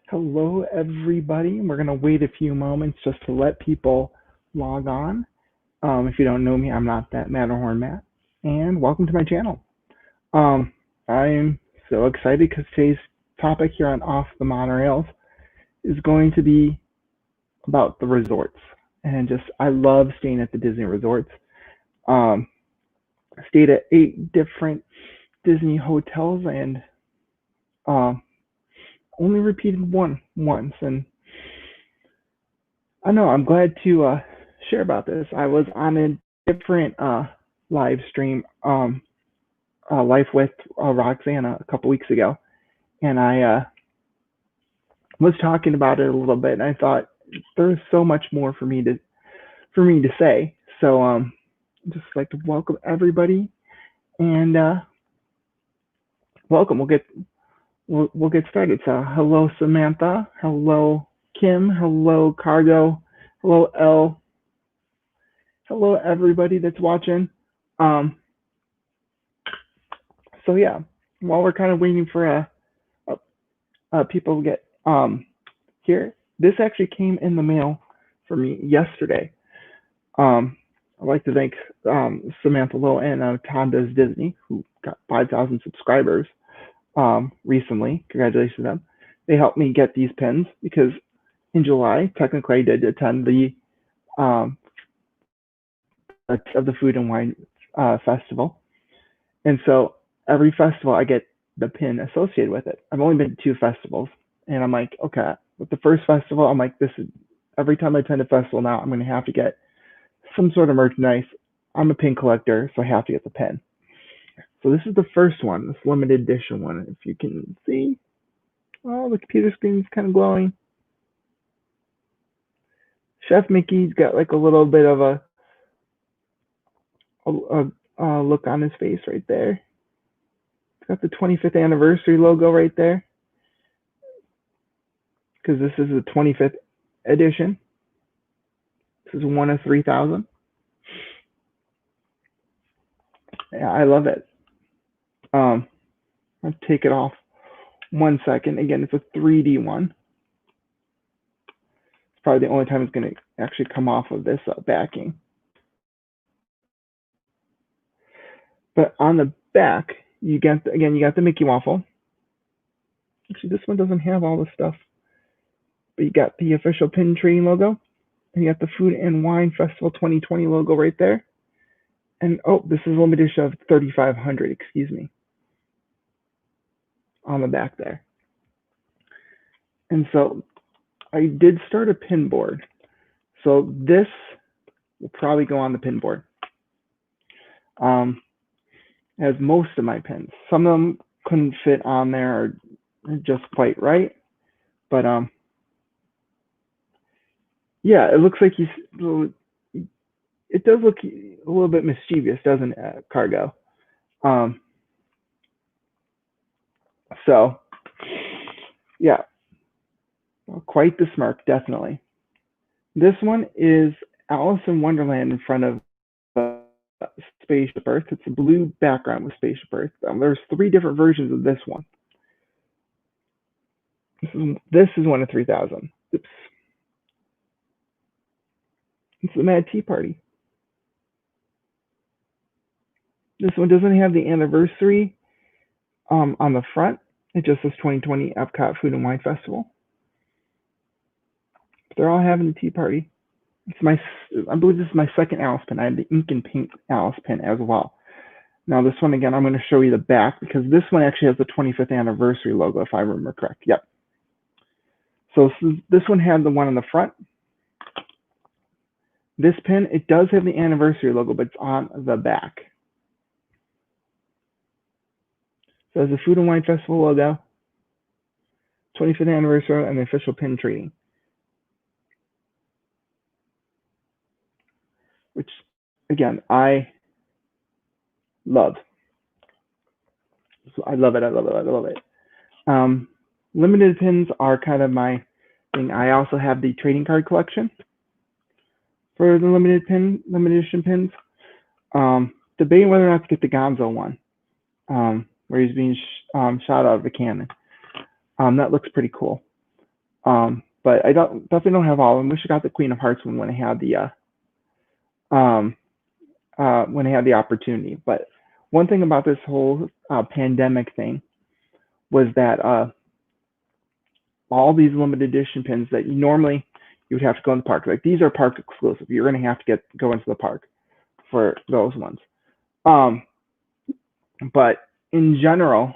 Hello, everybody. We're going to wait a few moments just to let people log on. If you don't know me, I'm not that Matterhorn Matt, and welcome to my channel. I'm so excited because today's topic here on Off the Monorails is going to be about the resorts. And I love staying at the Disney resorts. I stayed at 8 different Disney hotels and um, only repeated one once. And I know I'm glad to share about this. I was on a different live stream, Life with Roxana a couple weeks ago, and I was talking about it a little bit, and I thought there's so much more for me to say. So just like to welcome everybody, and welcome. We'll get started. So hello Samantha, hello Kim, hello Cargo, hello Elle, hello everybody that's watching. Um, so yeah, while we're kind of waiting for people to get here, this actually came in the mail for me yesterday. I'd like to thank Samantha Lowe and Tom Does Disney, who got 5,000 subscribers recently. Congratulations to them. They helped me get these pins because in July, technically, I did attend the of the Food and Wine Festival, and so every festival I get the pin associated with it. I've only been to 2 festivals, and I'm like, okay, with the first festival, I'm like, this is every time I attend a festival now, I'm going to have to get some sort of merchandise. I'm a pin collector, so I have to get the pin. So this is the first one, this limited edition one. If you can see, oh, the computer screen is kind of glowing. Chef Mickey's got like a little bit of a look on his face right there. It's got the 25th anniversary logo right there, because this is the 25th edition. This is one of 3,000. Yeah, I love it. I'll take it off 1 second. Again, it's a 3D one. It's probably the only time it's going to actually come off of this backing. But on the back, you got the Mickey waffle. Actually, this one doesn't have all the stuff, but you got the official pin trading logo, and you got the Food and Wine Festival 2020 logo right there. And oh, this is a limited edition of 3,500. Excuse me. On the back there. And so I did start a pin board. So this will probably go on the pin board. As most of my pins. Some of them couldn't fit on there or just quite right. But yeah, it looks like it does look a little bit mischievous, doesn't it, Cargo? So yeah, quite the smirk, definitely. This one is Alice in Wonderland in front of Spaceship Earth. It's a blue background with Spaceship Earth. There's 3 different versions of this one. This is one of 3,000. Oops. It's the Mad Tea Party. This one doesn't have the anniversary on the front. It just says 2020 Epcot Food and Wine Festival. They're all having a tea party. I believe this is my second Alice pin. I have the ink and paint Alice pin as well. Now this one again, I'm going to show you the back because this one actually has the 25th anniversary logo, if I remember correct. Yep. So this one had the one on the front. This pin, it does have the anniversary logo, but it's on the back. So it's the Food and Wine Festival logo, 25th anniversary, and the official pin trading. Which, again, I love. So I love it. I love it. I love it. Limited pins are kind of my thing. I also have the trading card collection for the limited edition pins. Debating whether or not to get the Gonzo one, where he's being shot out of a cannon. That looks pretty cool. But I definitely don't have all of them. Wish I got the Queen of Hearts one um, when I had the opportunity. But one thing about this whole pandemic thing was that all these limited edition pins that you would have to go in the park. Like these are park exclusive. You're going to have to go into the park for those ones. But in general,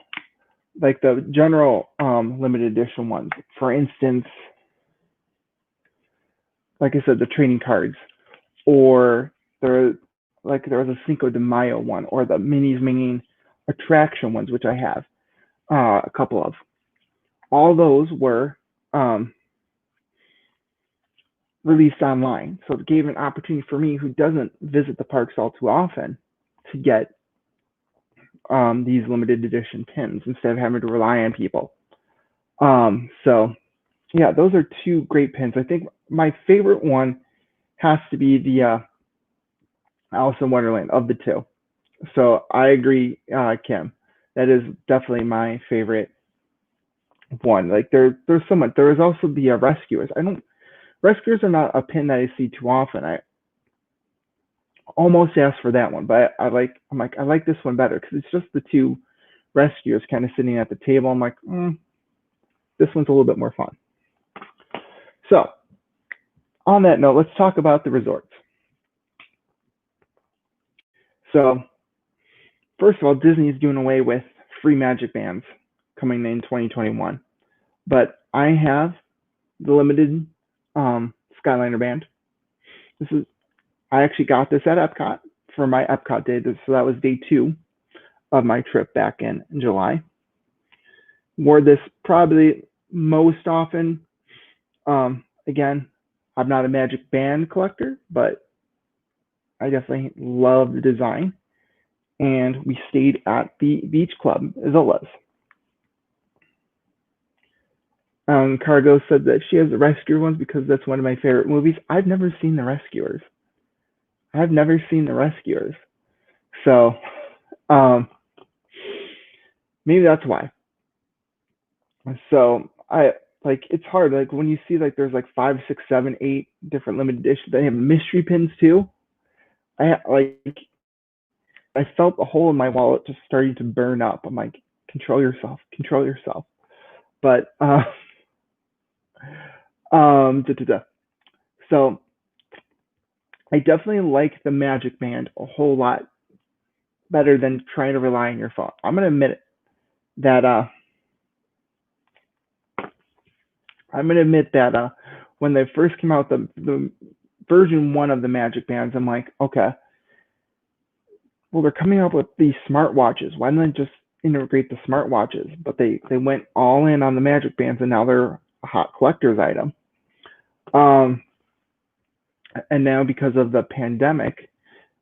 like the general limited edition ones, for instance, like I said, the trading cards, or there was a Cinco de Mayo one, or the Minis Minging attraction ones, which I have a couple of. All those were released online, so it gave an opportunity for me, who doesn't visit the parks all too often, to get these limited edition pins instead of having to rely on people. So yeah, those are two great pins. I think my favorite one has to be the Alice in Wonderland of the two. So I agree, Kim. That is definitely my favorite one. Like there's so much. There is also the Rescuers. Rescuers are not a pin that I see too often. I almost asked for that one, but I like this one better because it's just the two Rescuers kind of sitting at the table. I'm like, this one's a little bit more fun. So on that note, let's talk about the resorts. So first of all, Disney is doing away with free Magic Bands coming in 2021, but I have the limited Skyliner band. I actually got this at Epcot for my Epcot day, so that was day 2 of my trip back in July. Wore this probably most often. Again, I'm not a Magic Band collector, but I definitely love the design. And we stayed at the Beach Club Villas. Cargo said that she has the Rescuer ones because that's one of my favorite movies. I've never seen the Rescuers. So maybe that's why. So it's hard. Like when you see like there's like 5, 6, 7, 8 different limited editions. They have mystery pins too. I felt the hole in my wallet just starting to burn up. I'm like, control yourself. But so I definitely like the Magic Band a whole lot better than trying to rely on your phone. I'm gonna admit that when they first came out, the version 1 of the Magic Bands, I'm like, okay, well, they're coming out with these smartwatches. Why don't they just integrate the smartwatches? But they went all in on the Magic Bands, and now they're a hot collector's item. And now because of the pandemic,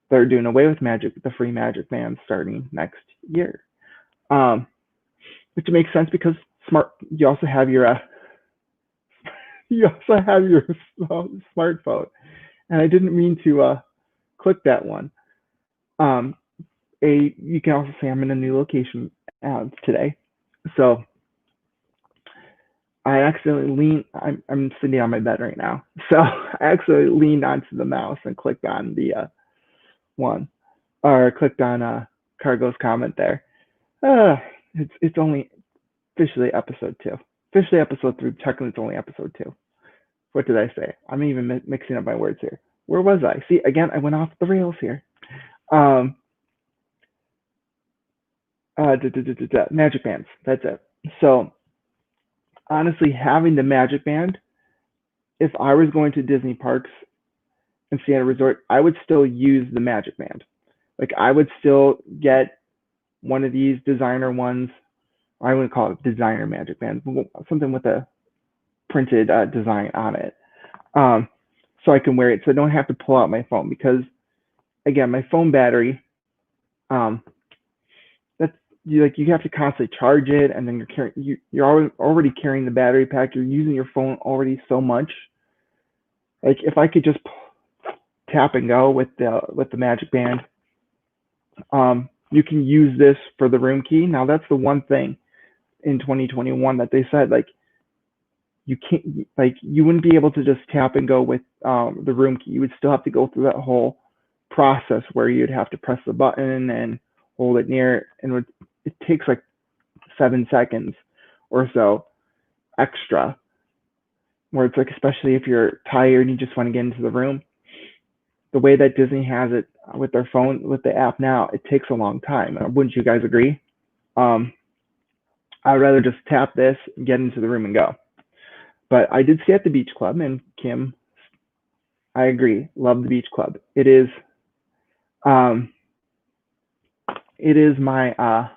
they're doing away with the free Magic Bands starting next year. Which makes sense because you also have your smartphone. And I didn't mean to click that one. You can also say I'm in a new location today. So I accidentally I'm sitting on my bed right now. So I accidentally leaned onto the mouse and clicked on the one, or clicked on Cargo's comment there. It's only officially episode 2. Officially episode 3, technically it's only episode 2. What did I say? I'm even mixing up my words here. Where was I? See, again, I went off the rails here. Magic Bands, that's it. So honestly, having the Magic Band, if I was going to Disney parks and stay at a resort, I would still use the Magic Band. Like I would still get one of these designer ones. I wouldn't call it designer Magic Band, something with a printed design on it, so I can wear it. So I don't have to pull out my phone, because again, my phone battery, you have to constantly charge it, and then you're already carrying the battery pack. You're using your phone already so much. Like if I could just tap and go with the Magic Band, you can use this for the room key. Now that's the one thing in 2021 that they said, like, you can't, like, you wouldn't be able to just tap and go with the room key. You would still have to go through that whole process where you'd have to press the button and hold it near, and it takes like 7 seconds or so extra, where it's like, especially if you're tired and you just want to get into the room, the way that Disney has it with their phone, with the app now, it takes a long time. Wouldn't you guys agree? Um, I'd rather just tap this, get into the room, and go. But I did stay at the Beach Club, and Kim, I agree, love the Beach Club. Um, it is my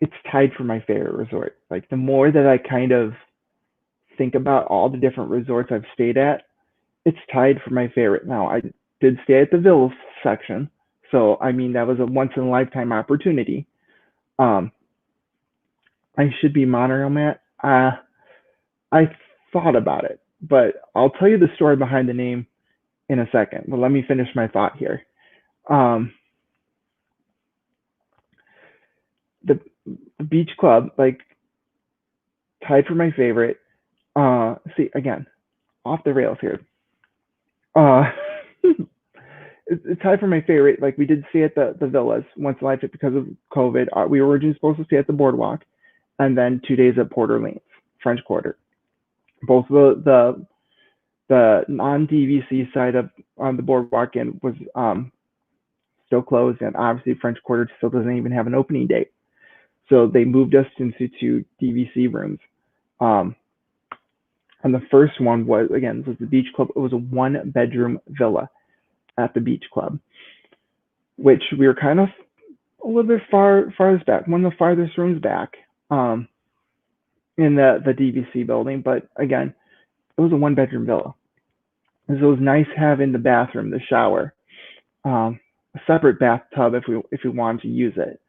it's tied for my favorite resort. Like, the more that I kind of think about all the different resorts I've stayed at, it's tied for my favorite. Now, I did stay at the Villas section, so I mean that was a once in a lifetime opportunity. Um, I should be monorail, Matt. I thought about it, but I'll tell you the story behind the name in a second. But let me finish my thought here. Um, the, the Beach Club, like, tied for my favorite. See, again, off the rails here. Uh, it's tied for my favorite. Like, we did stay at the villas once in a lifetime because of COVID. We were originally supposed to stay at the boardwalk, and then 2 days at Port Orleans, French Quarter. Both the non DVC side of on the boardwalk end was still closed, and obviously French Quarter still doesn't even have an opening date. So they moved us into two DVC rooms. Um, and the first one was, again, was the Beach Club. It was a 1-bedroom villa at the Beach Club, which we were kind of a little bit farthest back, one of the farthest rooms back in the DVC building. But again, it was a 1-bedroom villa. And so it was nice having the bathroom, the shower, a separate bathtub if we wanted to use it.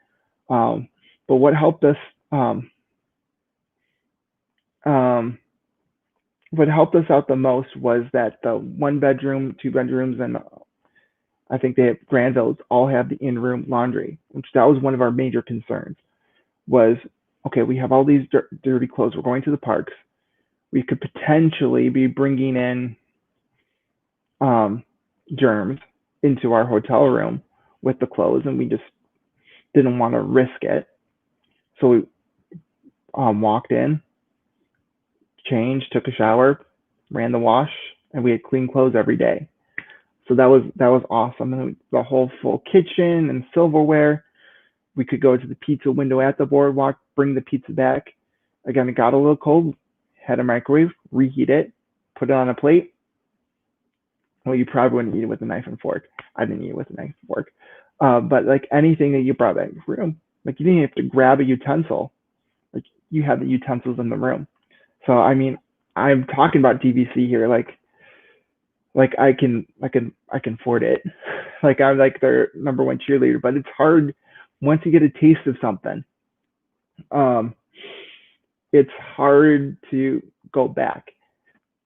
But what helped us what helped us out the most was that the 1 bedroom, 2 bedrooms, and I think they have Granvilles all have the in-room laundry, which that was one of our major concerns. Was, okay, we have all these dirty clothes. We're going to the parks. We could potentially be bringing in germs into our hotel room with the clothes, and we just didn't want to risk it. So we walked in, changed, took a shower, ran the wash, and we had clean clothes every day. So that was awesome. And the whole full kitchen and silverware. We could go to the pizza window at the boardwalk, bring the pizza back. Again, it got a little cold, had a microwave, reheat it, put it on a plate. Well, you probably wouldn't eat it with a knife and fork. I didn't eat it with a knife and fork. But like anything that you brought back to the room, like, you didn't have to grab a utensil. Like, you had the utensils in the room. So I mean, I'm talking about DVC here, like I can afford it. Like, I'm like their number one cheerleader, but it's hard once you get a taste of something. It's hard to go back.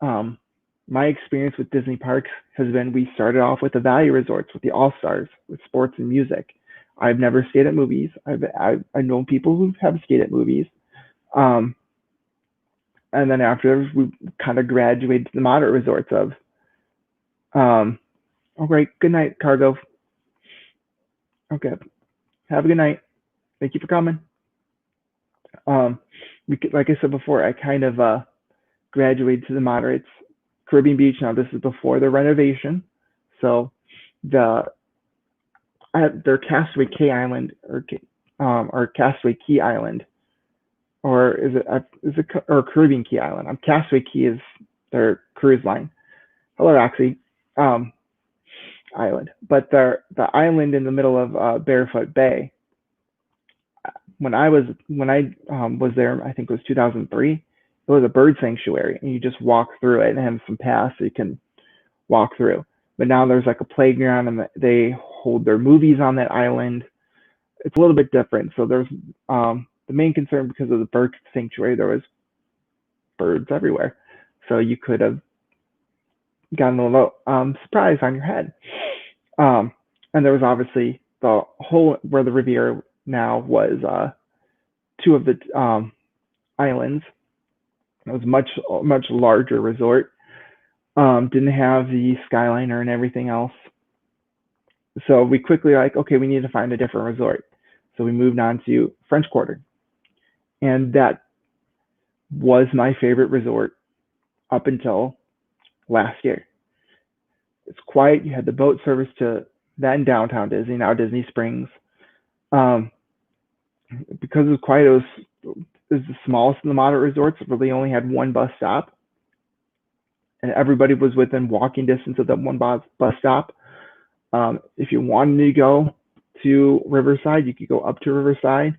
My experience with Disney parks has been, we started off with the value resorts, with the All Stars, with sports and music. I've never stayed at movies. I know people who have stayed at movies. And then after, we kind of graduated to the moderate resorts of, oh, great, good night, cargo. Okay, have a good night. Thank you for coming. Like I said before, I kind of graduated to the moderates. Caribbean Beach, now this is before the renovation. So their Castaway Cay Island, or Castaway Key Island, or is it or Caribbean Key Island? Castaway Key is their cruise line. Hello, Roxy. Island, but the island in the middle of Barefoot Bay. When I was there, I think it was 2003. It was a bird sanctuary, and you just walk through it and have some paths so you can walk through. But now there's like a playground, and they hold their movies on that island. It's a little bit different. So there's the main concern, because of the bird sanctuary, there was birds everywhere, so you could have gotten a little surprise on your head. And there was obviously the whole where the Riviera now was two of the islands. It was much larger resort. Didn't have the Skyliner and everything else. So we quickly like, okay, we need to find a different resort. So we moved on to French Quarter, and that was my favorite resort up until last year. It's quiet. You had the boat service to that in downtown Disney, now Disney Springs. Um, because it was quiet, it was the smallest of the moderate resorts. It really only had one bus stop, and everybody was within walking distance of that one bus stop. If you wanted to go to Riverside, you could go up to Riverside,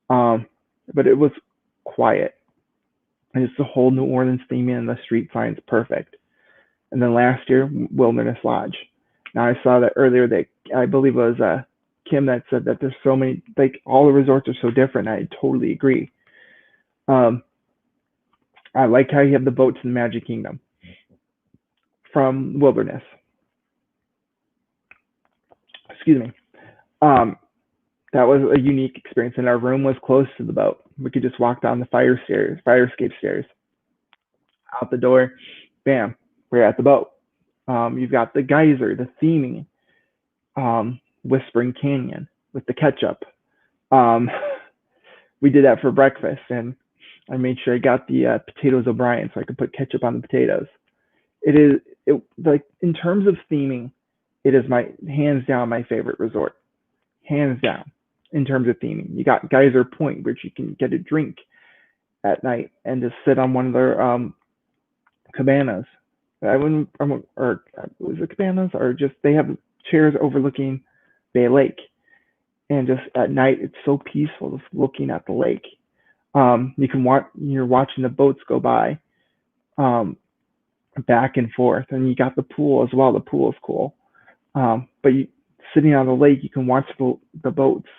but it was quiet. And it's the whole New Orleans theme and the street signs perfect. And then last year, Wilderness Lodge. Now I saw that earlier that I believe it was Kim that said that there's so many, like all the resorts are so different. I totally agree. Um, I like how you have the boats in the Magic Kingdom from Wilderness. Excuse me. Um, that was a unique experience, and our room was close to the boat. We could just walk down the fire escape stairs, out the door, bam, we're at the boat. You've got the geyser, the theming, Whispering Canyon with the ketchup. Um, we did that for breakfast, and I made sure I got the potatoes O'Brien so I could put ketchup on the potatoes. Like in terms of theming, it is my hands down my favorite resort, hands down in terms of theming. You got Geyser Point, which you can get a drink at night and just sit on one of their cabanas. I wouldn't, or was it cabanas, or just they have chairs overlooking Bay Lake, and just at night it's so peaceful just looking at the lake. You can watch, you're watching the boats go by, back and forth, and you got the pool as well. The pool is cool. But sitting on the lake, you can watch the boats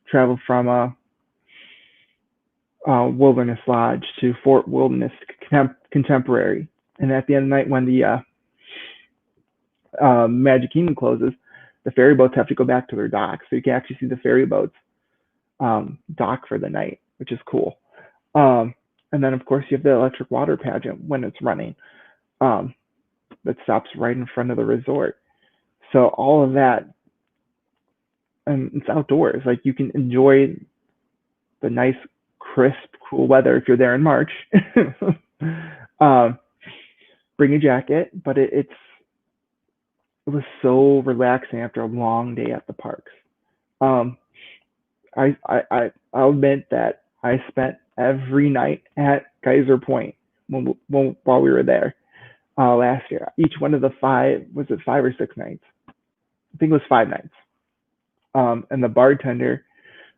travel from Wilderness Lodge to Fort Wilderness Contemporary. And at the end of the night, when the Magic Kingdom closes, the ferry boats have to go back to their docks. So you can actually see the ferry boats dock for the night, which is cool. And then, of course, you have the electric water pageant when it's running, that stops right in front of the resort. So all of that, and it's outdoors. Like you can enjoy the nice, crisp, cool weather if you're there in March. Bring a jacket, but it was so relaxing after a long day at the parks. I'll admit that I spent every night at Geyser Point while we were there last year. Each one of the was it 5 or 6 nights? I think it was 5 nights. And the bartender,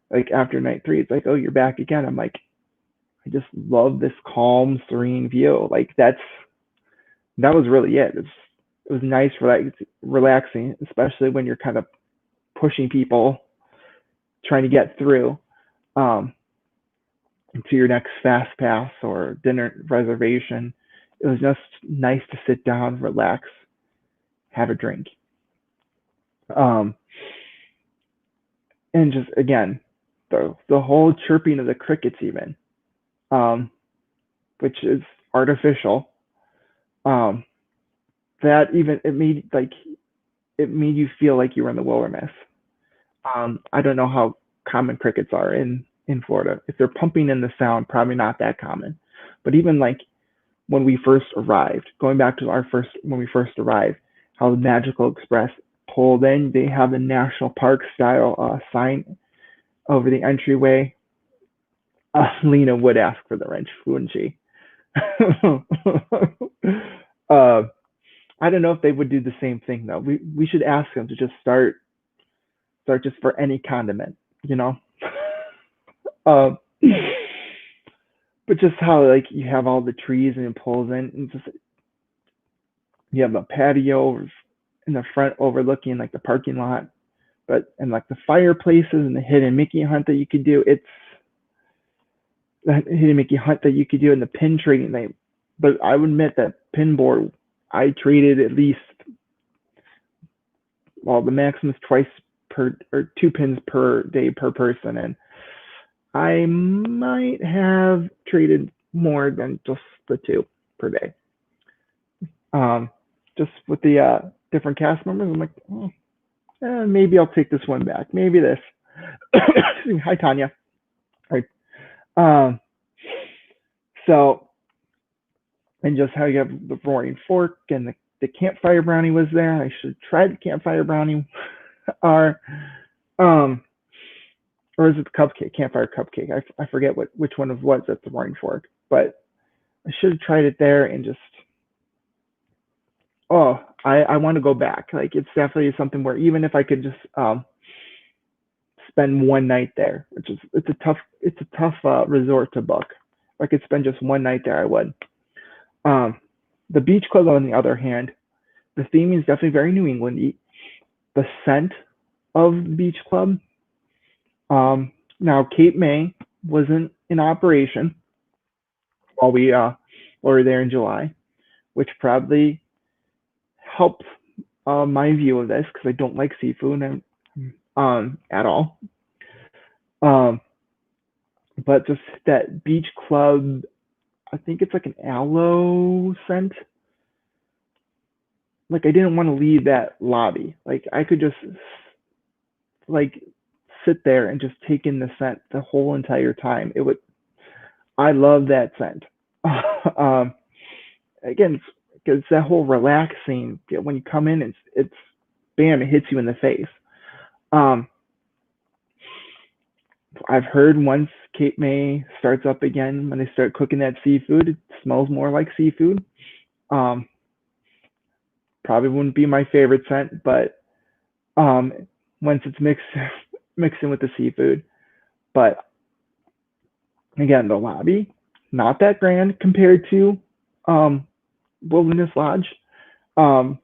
like after night 3, it's like, oh, you're back again. I'm like, I just love this calm, serene view. Like that was really it. It was nice, relaxing, especially when you're kind of pushing people, trying to get through to your next fast pass or dinner reservation. It was just nice to sit down, relax, have a drink. And just again, the whole chirping of the crickets even, which is artificial. That even it made you feel like you were in the wilderness. I don't know how common crickets are in Florida. If they're pumping in the sound, probably not that common. But even like when we first arrived, going back to when we first arrived, how the Magical Express pulled in, they have the national park style sign over the entryway. Lena would ask for the wrench, wouldn't she? I don't know if they would do the same thing though. We should ask them to just start just for any condiment, you know. But just how like you have all the trees and it pulls in, and just you have a patio in the front overlooking like the parking lot, and like the fireplaces and the hidden Mickey hunt that you could do. It's the hidden Mickey hunt that you could do in the pin trading thing. But I would admit that pin board, I traded at least, well, the maximum is twice per, or 2 pins per day per person, and I might have traded more than just the 2 per day. Just with the different cast members, I'm like, maybe I'll take this one back. Maybe this. Hi, Tanya. Right. So, and just how you have the roaring fork and the campfire brownie was there. I should try the campfire brownie. or, or is it the cupcake? Campfire cupcake. I forget which one it was at the roaring fork, but I should have tried it there and just I want to go back. Like it's definitely something where even if I could just spend one night there, which is it's a tough resort to book. If I could spend just one night there, I would. Um, the beach club, on the other hand, the theme is definitely very New England. The scent of the beach club. Now Cape May wasn't in operation while we were there in July, which probably helped my view of this because I don't like seafood at all. But just that beach club, I think it's like an aloe scent. Like I didn't want to leave that lobby. Like I could just like sit there and just take in the scent the whole entire time. It would. I love that scent. um, Again, because that whole relaxing when you come in, it's bam, it hits you in the face. Um, I've heard once Cape May starts up again, when they start cooking that seafood, it smells more like seafood. Um, Probably wouldn't be my favorite scent, but um, once it's mixed in with the seafood. But again, the lobby, not that grand compared to um, Wilderness Lodge. Um,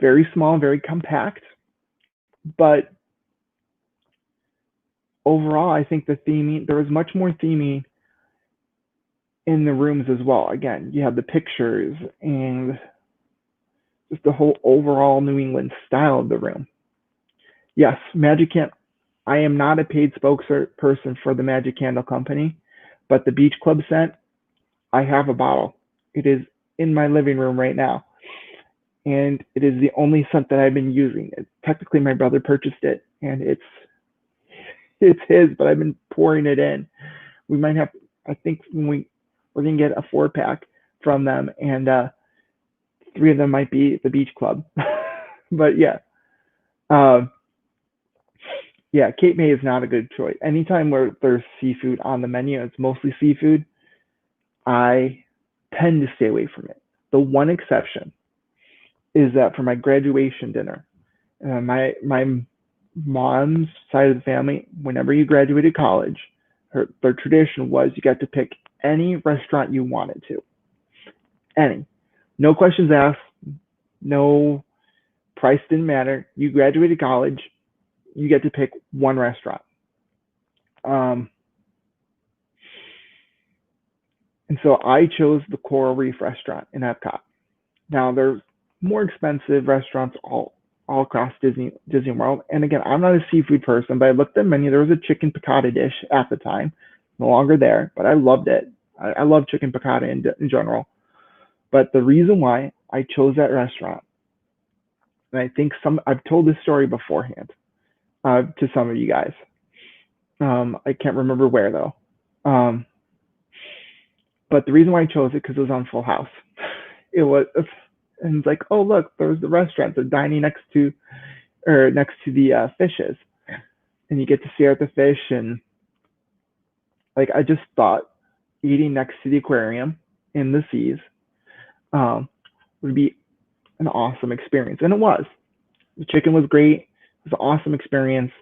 Very small, very compact, but overall, I think the theming, there was much more theming in the rooms as well. Again, you have the pictures and just the whole overall New England style of the room. Yes, Magic Candle. I am not a paid spokesperson for the Magic Candle Company, but the Beach Club scent, I have a bottle. It is in my living room right now, and it is the only scent that I've been using. Technically, my brother purchased it, and it's his, but I've been pouring it in. We might have. I think we're gonna get a 4-pack from them, and 3 of them might be the Beach Club. But yeah, um, yeah, Cape May is not a good choice. Anytime where there's seafood on the menu, it's mostly seafood. I tend to stay away from it. The one exception is that for my graduation dinner, my mom's side of the family, whenever you graduated college, their tradition was you got to pick any restaurant you wanted to. Any. No questions asked. No price didn't matter. You graduated college, you get to pick one restaurant. Um, and so I chose the Coral Reef restaurant in Epcot. Now there's more expensive restaurants all across Disney World. And again, I'm not a seafood person, but I looked at the menu. There was a chicken piccata dish at the time, no longer there, but I loved it. I love chicken piccata in general. But the reason why I chose that restaurant, and I think I've told this story beforehand to some of you guys. I can't remember where though. Um, but the reason why I chose it because it was on Full House. It was, and it's like, oh look, there's the restaurant. They're dining next to the fishes, and you get to stare at the fish. And like I just thought, eating next to the aquarium in the seas would be an awesome experience, and it was. The chicken was great. It was an awesome experience.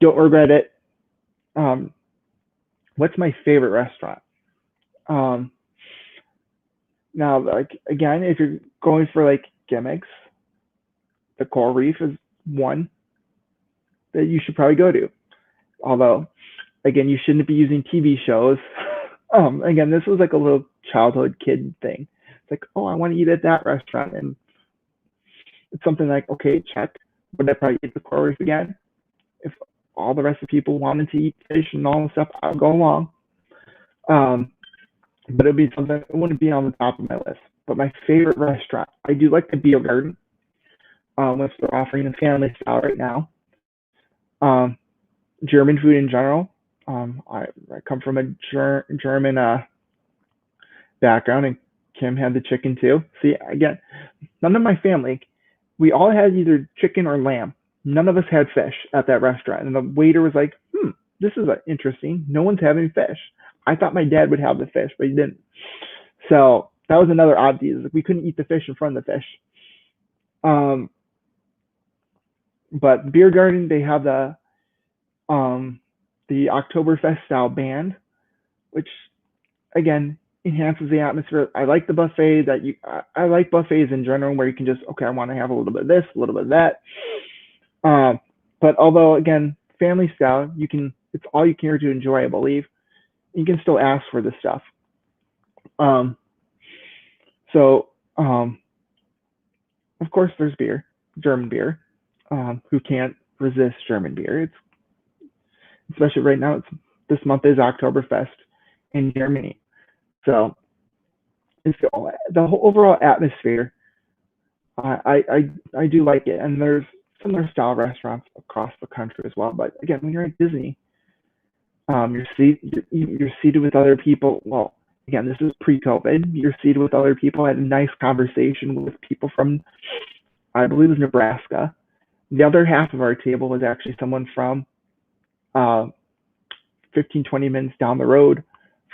Don't regret it. Um, what's my favorite restaurant? Um, Now, like again, if you're going for like gimmicks, the Coral Reef is one that you should probably go to. Although, again, you shouldn't be using TV shows. Again, this was like a little childhood kid thing. It's like, oh, I want to eat at that restaurant, and it's something like, okay, check. Would I probably eat the Coral Reef again? If all the rest of the people wanted to eat fish and all the stuff, I would go along. But it'd be something, it wouldn't be on the top of my list. But my favorite restaurant, I do like the Beer Garden, which they're offering in family style right now. German food in general. I come from a German background, and Kim had the chicken too. See, again, none of my family, we all had either chicken or lamb. None of us had fish at that restaurant. And the waiter was like, this is interesting. No one's having fish. I thought my dad would have the fish, but he didn't. So that was another oddity. Is we couldn't eat the fish in front of the fish. But Beer Garden, they have the Oktoberfest style band, which again enhances the atmosphere. I like the buffet I like buffets in general where you can just, okay, I want to have a little bit of this, a little bit of that. But although again, family style, it's all you can to enjoy, I believe. You can still ask for this stuff. Of course there's beer, German beer. Who can't resist German beer? It's especially right now. This month is Oktoberfest in Germany, so it's the whole overall atmosphere. I do like it, and there's similar style restaurants across the country as well. But again, when you're at Disney, you're seated with other people. Well, again, this is pre-COVID. You're seated with other people. I had a nice conversation with people from, I believe it was Nebraska. The other half of our table was actually someone from 15, 20 minutes down the road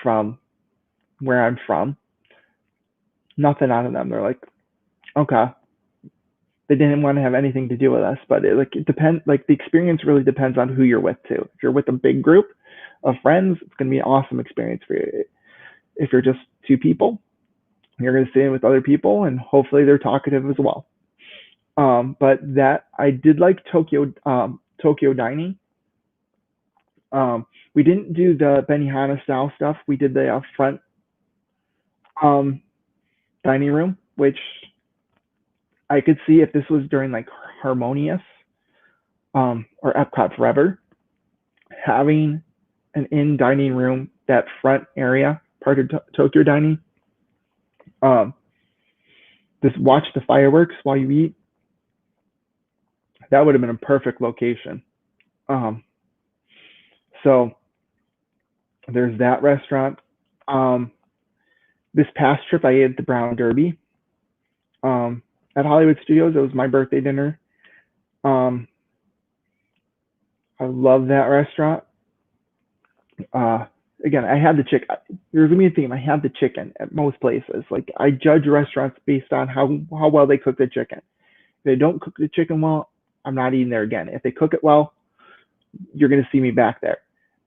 from where I'm from. Nothing out of them. They're like, okay. They didn't want to have anything to do with us, but it depends. Like the experience really depends on who you're with too. If you're with a big group of friends, it's going to be an awesome experience for you. If you're just two people, you're going to sit in with other people, and hopefully they're talkative as well. But that I did like Tokyo dining. We didn't do the Benihana style stuff. We did the front dining room, which I could see if this was during like Harmonious or Epcot Forever, having an in dining room, that front area part of Tokyo dining. Just watch the fireworks while you eat. That would have been a perfect location. So there's that restaurant. This past trip, I ate at the Brown Derby at Hollywood Studios. It was my birthday dinner. I love that restaurant. Again, I had the chicken. There's gonna be a theme. I have the chicken at most places. Like I judge restaurants based on how well they cook the chicken. If they don't cook the chicken well, I'm not eating there again. If they cook it well, you're gonna see me back there.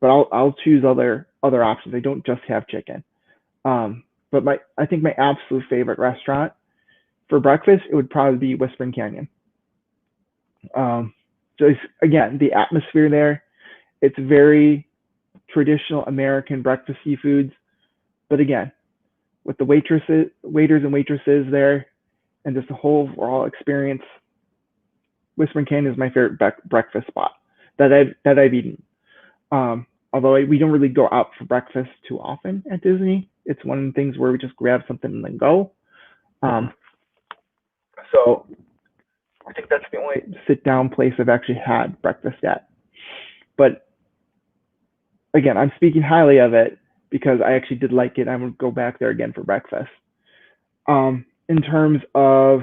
But I'll choose other options. I don't just have chicken. But I think my absolute favorite restaurant for breakfast, it would probably be Whispering Canyon. Just again, the atmosphere there, it's very traditional American breakfast seafoods. But again, with the waiters and waitresses there, and just the whole overall experience, Whispering Canyon is my favorite breakfast spot that I've eaten. Although we don't really go out for breakfast too often at Disney. It's one of the things where we just grab something and then go. So I think that's the only sit-down place I've actually had breakfast at. But again, I'm speaking highly of it because I actually did like it. I would go back there again for breakfast. In terms of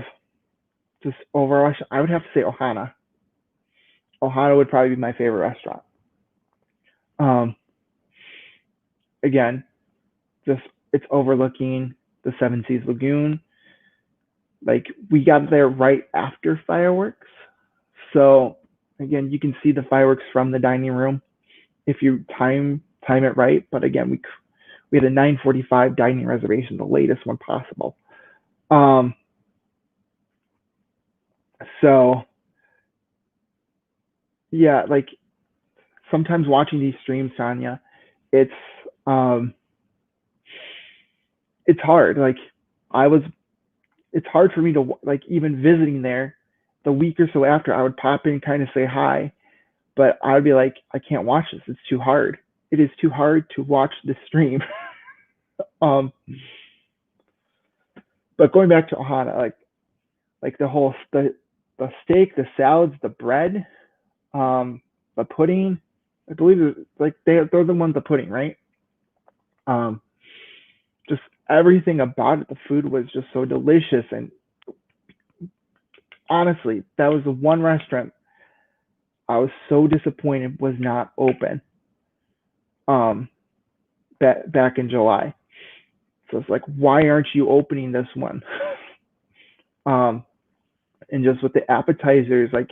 just overall, I would have to say Ohana. Ohana would probably be my favorite restaurant. Again, just it's overlooking the Seven Seas Lagoon. Like we got there right after fireworks, so again, you can see the fireworks from the dining room if you time it right. But again, we had a 9:45 dining reservation, the latest one possible. So yeah, like sometimes watching these streams, Tanya, it's hard. Like it's hard for me to like even visiting there the week or so after. I would pop in, kind of say hi, but I'd be like, I can't watch this. It's too hard. It is too hard to watch the stream. um, but going back to Ohana, like the steak, the salads, the bread, the pudding. I believe like they're the ones the pudding, right? Um, just everything about it. The food was just so delicious, and honestly, that was the one restaurant I was so disappointed was not open. Um, back in July. So it's like, why aren't you opening this one? um, and just with the appetizers, like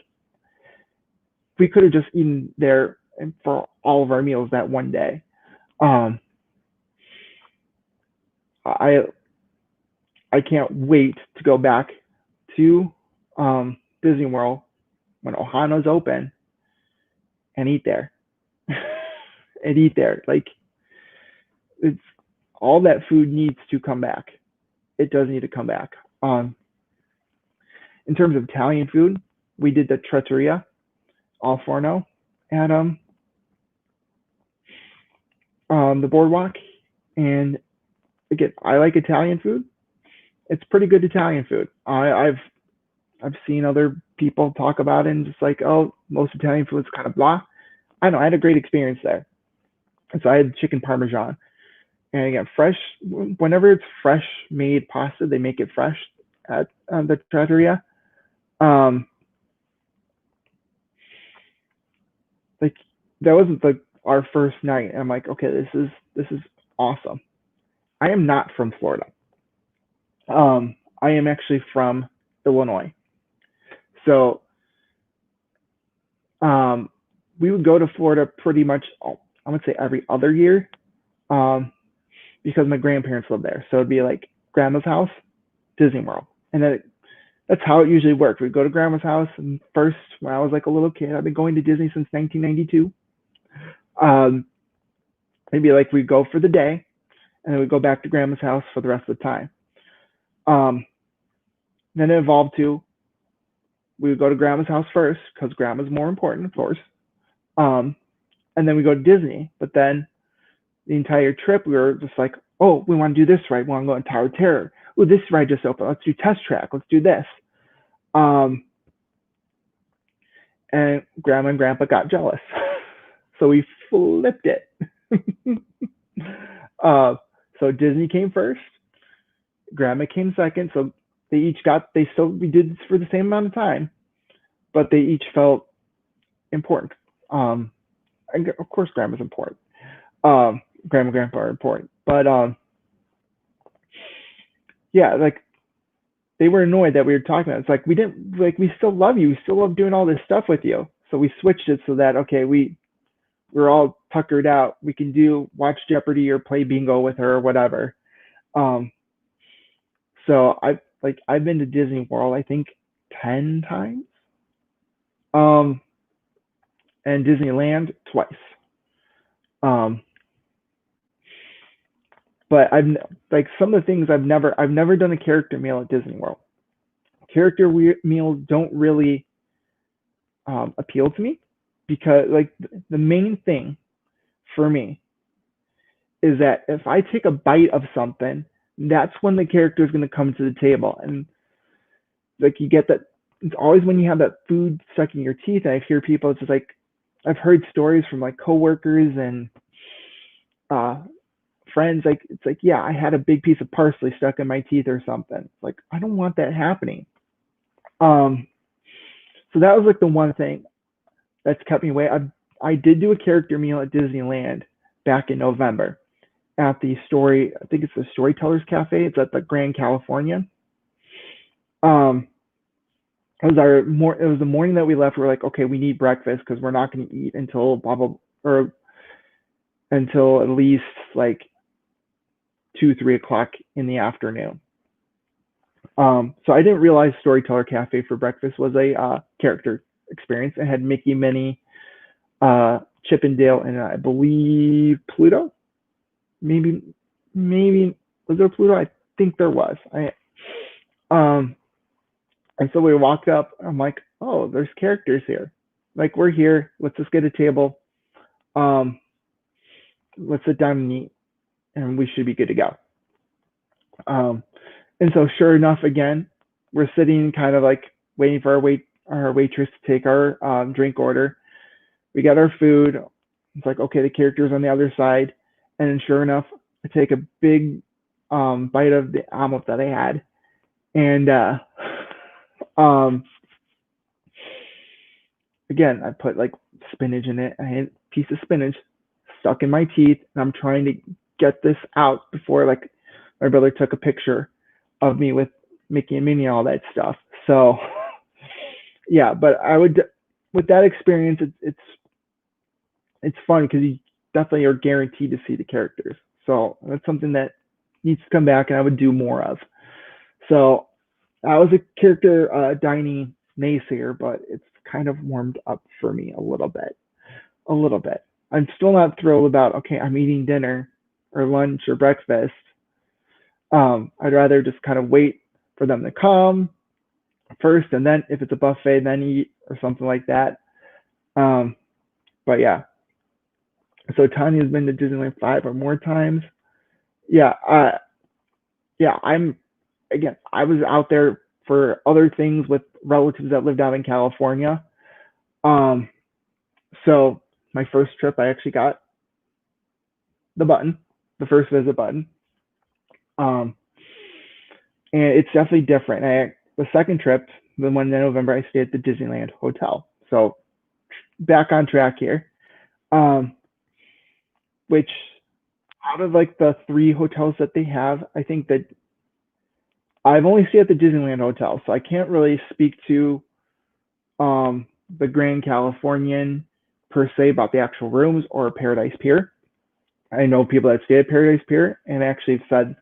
we could have just eaten there and for all of our meals that one day. Um, I I can't wait to go back to Disney World when Ohana's open and eat there. And eat there. Like it's all that food needs to come back. It does need to come back. In terms of Italian food, we did the trattoria al forno at the boardwalk, and again, I like Italian food. It's pretty good Italian food. I've seen other people talk about it and just like, oh, most Italian food is kind of blah. I don't know. I had a great experience there. And so I had chicken parmesan, and again, fresh. Whenever it's fresh made pasta, they make it fresh at the trattoria. Um, like that wasn't like our first night. I'm like, okay, this is awesome. I am not from Florida. I am actually from Illinois. So um, we would go to Florida pretty much, I would say every other year, um, because my grandparents lived there. So it'd be like grandma's house, Disney World, and then that's how it usually worked. We'd go to grandma's house, and first when I was like a little kid, I've been going to Disney since 1992. Um, maybe like we'd go for the day, and then we'd go back to grandma's house for the rest of the time. Um, then it evolved to we would go to grandma's house first because grandma's more important, of course. Um, and then we go to Disney. But then the entire trip, we were just like, oh, we want to do this ride. We want to go on Tower of Terror. Oh, this ride just opened. Let's do Test Track. Let's do this. And grandma and grandpa got jealous. So we flipped it. So Disney came first. Grandma came second. So we did this for the same amount of time, but they each felt important. And of course, grandma's important. Grandma and grandpa are important, but yeah, like they were annoyed that we were talking about it. It's like we still love you. We still love doing all this stuff with you. So we switched it so that okay, we're all tuckered out. We can watch Jeopardy or play bingo with her or whatever. So I've been to Disney World I think 10 times. And Disneyland twice. Um, but I've like some of the things I've never done a character meal at Disney World. Character meals don't really appeal to me because like the main thing for me is that if I take a bite of something, that's when the character is going to come to the table, and like you get that. It's always when you have that food stuck in your teeth. And I hear people, it's just like I've heard stories from like coworkers and friends. Like it's like, yeah, I had a big piece of parsley stuck in my teeth or something. Like I don't want that happening. So that was like the one thing that's kept me away. I did do a character meal at Disneyland back in November at the story. I think it's the Storytellers Cafe. It's at the Grand California. It was the morning that we left. We were like, okay, we need breakfast because we're not going to eat until blah blah or until at least like 2-3 o'clock in the afternoon. So I didn't realize Storyteller Cafe for breakfast was a character experience. It had Mickey, Minnie, Chip and Dale, and I believe Pluto. Maybe was there Pluto? I think there was. And so we walked up. I'm like, oh, there's characters here. Like, we're here. Let's just get a table. Um, let's sit down and eat, and we should be good to go. Um, and so, sure enough, again, we're sitting kind of like waiting for our waitress to take our drink order. We got our food. It's like, okay, the character's on the other side. And then sure enough, I take a big bite of the omelet that I had. And um, again, I put like spinach in it. I had a piece of spinach stuck in my teeth. And I'm trying to get this out before like my brother took a picture of me with Mickey and Minnie and all that stuff. So yeah, but I would, with that experience, it's fun because you definitely are guaranteed to see the characters. So that's something that needs to come back, and I would do more of. So I was a character dining naysayer, but it's kind of warmed up for me a little bit. A little bit. I'm still not thrilled about, okay, I'm eating dinner or lunch or breakfast. I'd rather just kind of wait for them to come first, and then if it's a buffet, then eat or something like that. Um, but yeah, so Tanya's been to Disneyland 5 or more times. Yeah, yeah. I was out there for other things with relatives that lived out in California. Um, so my first trip, I actually got the button, the first visit button. Um, and it's definitely different. The second trip, the one in November, I stayed at the Disneyland Hotel. So back on track here. Um, which out of like the 3 hotels that they have, I think that I've only stayed at the Disneyland Hotel, so I can't really speak to the Grand Californian per se about the actual rooms or Paradise Pier. I know people that stay at Paradise Pier and actually said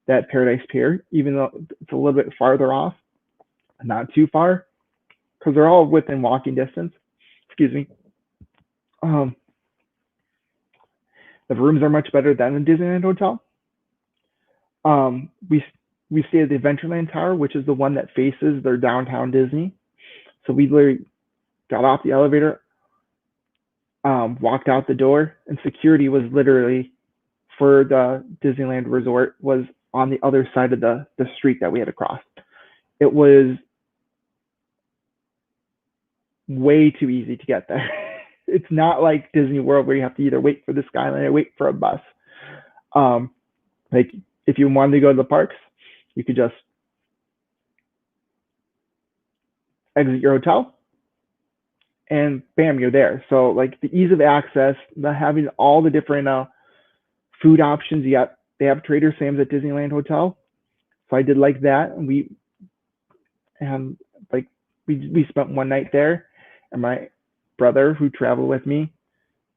that Paradise Pier, even though it's a little bit farther off, not too far, because they're all within walking distance. Excuse me. Um, the rooms are much better than the Disneyland Hotel. We stayed at the Adventureland Tower, which is the one that faces their downtown Disney. So we literally got off the elevator, walked out the door, and security was literally for the Disneyland Resort was on the other side of the street that we had to cross. It was way too easy to get there. It's not like Disney World where you have to either wait for the Skyline or wait for a bus. Like if you wanted to go to the parks, you could just exit your hotel and bam, you're there. So like the ease of access, the having all the different food options. They have Trader Sam's at Disneyland Hotel, so I did like that. And we spent one night there, and my brother who traveled with me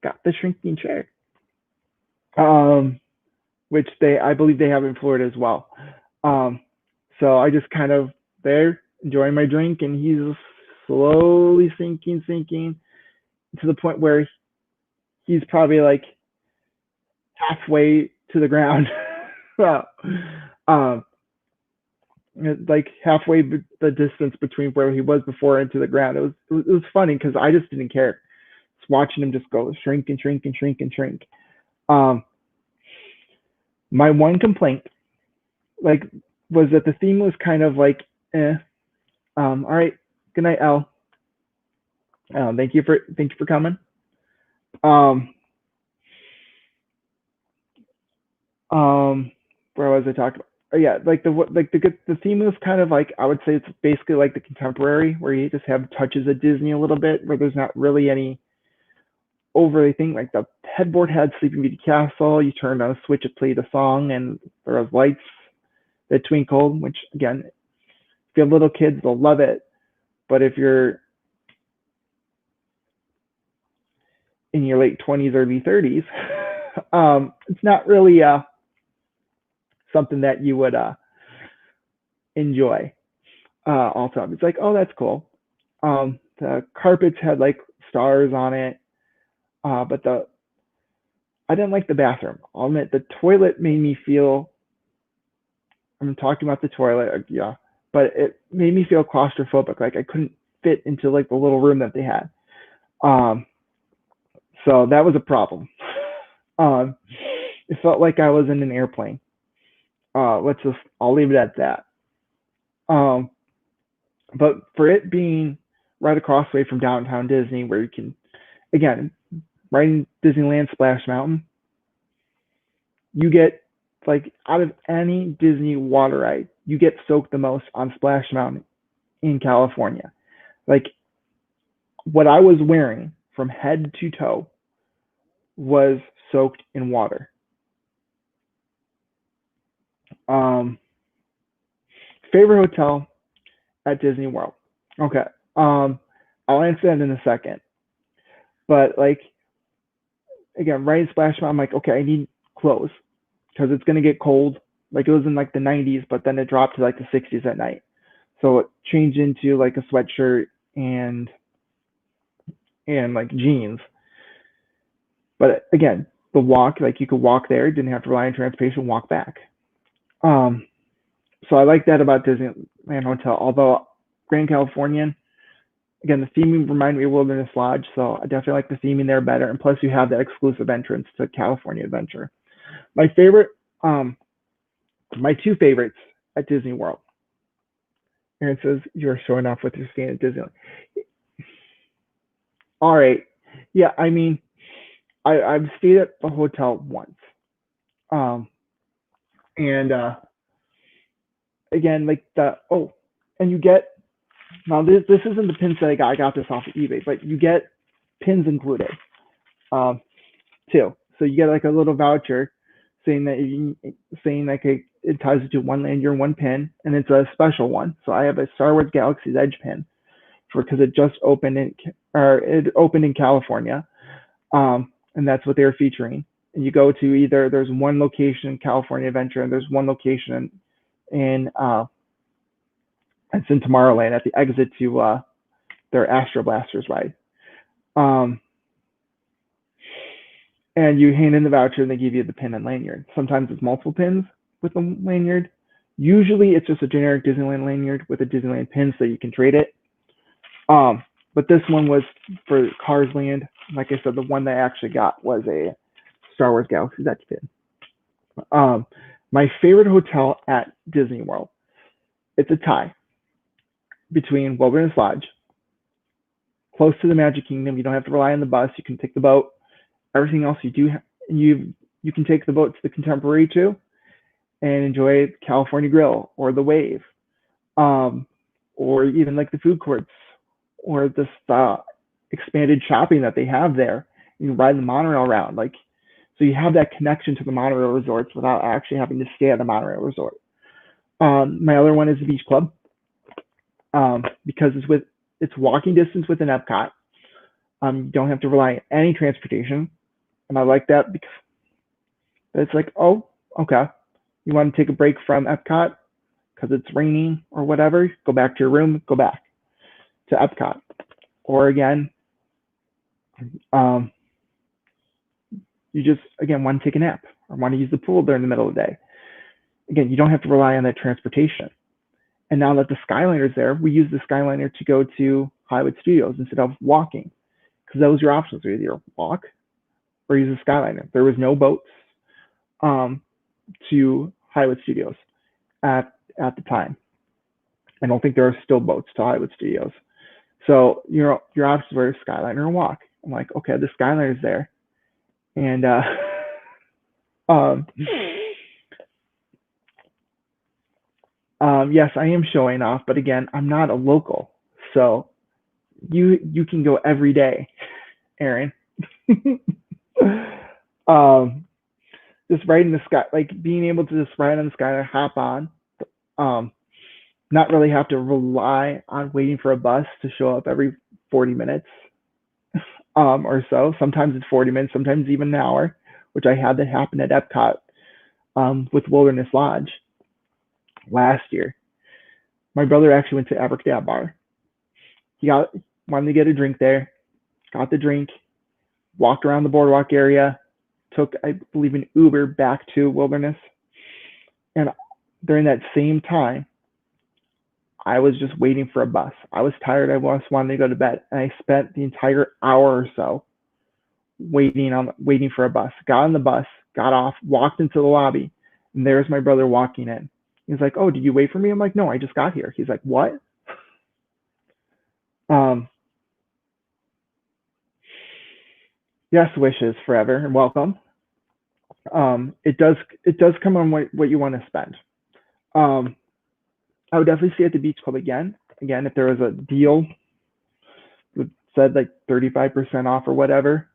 got the shrinking chair, which I believe they have in Florida as well. So I just kind of there enjoying my drink, and he's slowly sinking to the point where he's probably like halfway to the ground. um, like halfway the distance between where he was before and to the ground. It was funny because I just didn't care. Just watching him just go shrink and shrink and shrink and shrink. My one complaint, like, was that the theme was kind of like, eh. All right, good night, Elle. Thank you for coming. Where was I talking about? Oh, yeah, like the theme was kind of like, I would say it's basically like the contemporary where you just have touches of Disney a little bit, where there's not really any overly thing. Like the headboard had Sleeping Beauty Castle. You turned on a switch, it played a song, and there was lights that twinkled. Which again, if you have little kids, they'll love it. But if you're in your late 20s, early 30s, it's not really something that you would enjoy all the time. It's like, oh, that's cool. The carpets had like stars on it, but I didn't like the bathroom. I'll admit the toilet made me feel. I'm talking about the toilet, yeah, but it made me feel claustrophobic. Like I couldn't fit into like the little room that they had. Um, so that was a problem. Um, it felt like I was in an airplane. I'll leave it at that. Um, but for it being right across the way from downtown Disney, where you can, again, right in Disneyland Splash Mountain, you get, like, out of any Disney water ride, you get soaked the most on Splash Mountain in California. Like, what I was wearing from head to toe was soaked in water. Um, Favorite hotel at Disney World. Okay. I'll answer that in a second. But like, again, right in Splash Mountain, I'm like, okay, I need clothes because it's gonna get cold. Like, it was in like the 90s, but then it dropped to like the 60s at night. So it changed into like a sweatshirt and like jeans. But again, the walk, like, you could walk there, didn't have to rely on transportation, walk back. Um, so I like that about Disneyland Hotel. Although Grand Californian, again, the theming reminded me of Wilderness Lodge, so I definitely like the theming there better. And plus, you have that exclusive entrance to California Adventure. My favorite, um, my two favorites at Disney World. Aaron says you're showing off with your staying at Disneyland. All right, yeah, I mean, I've stayed at the hotel once, um, and again, like and you get, now this isn't the pins that I got. I got this off of eBay, but you get pins included, um, too. So you get like a little voucher saying that it ties it to one lanyard and one pin, and it's a special one. So I have a Star Wars Galaxy's Edge pin because it just opened in California, and that's what they're featuring. And you go to either, there's one location in California Adventure and there's one location in it's in Tomorrowland at the exit to their Astro Blasters ride. Um, and you hand in the voucher and they give you the pin and lanyard. Sometimes it's multiple pins with the lanyard. Usually it's just a generic Disneyland lanyard with a Disneyland pin so you can trade it. But this one was for Cars Land. Like I said, the one that I actually got was a Star Wars Galaxy's Edge pin. My favorite hotel at Disney World, it's a tie between Wilderness Lodge, close to the Magic Kingdom. You don't have to rely on the bus. You can take the boat. Everything else you can take the boat to the Contemporary too, and enjoy California Grill or the Wave, or even like the food courts or this expanded shopping that they have there. You can ride the monorail around, like, so you have that connection to the monorail resorts without actually having to stay at a monorail resort. My other one is the Beach Club, because it's walking distance within Epcot. You don't have to rely on any transportation, and I like that because it's like, oh, okay, you want to take a break from Epcot because it's raining or whatever, go back to your room, go back to Epcot. Or again, you just, again, want to take a nap or want to use the pool during the middle of the day. Again, you don't have to rely on that transportation. And now that the Skyliner is there, we use the Skyliner to go to Hollywood Studios instead of walking, because that was your options. You either walk or use the Skyliner. There was no boats to Hollywood Studios at the time. I don't think there are still boats to Hollywood Studios. So your options were Skyliner or walk. I'm like, okay, the Skyliner is there, and yes, I am showing off, but again, I'm not a local, so you can go every day, Aaron. Just riding the sky, like being able to just ride on the Skyliner, hop on, not really have to rely on waiting for a bus to show up every 40 minutes or so. Sometimes it's 40 minutes, sometimes even an hour, which I had that happen at Epcot with Wilderness Lodge last year. My brother actually went to Abracadabra. He wanted to get a drink there, got the drink, walked around the boardwalk area, took, I believe, an Uber back to Wilderness. And during that same time, I was just waiting for a bus. I was tired. I just wanted to go to bed, and I spent the entire hour or so waiting for a bus. Got on the bus, got off, walked into the lobby, and there's my brother walking in. He's like, "Oh, did you wait for me?" I'm like, "No, I just got here." He's like, "What?" Um, yes, wishes forever and welcome. It does come on what you want to spend. Um, I would definitely stay at the beach club again. Again, if there was a deal that said like 35% off or whatever,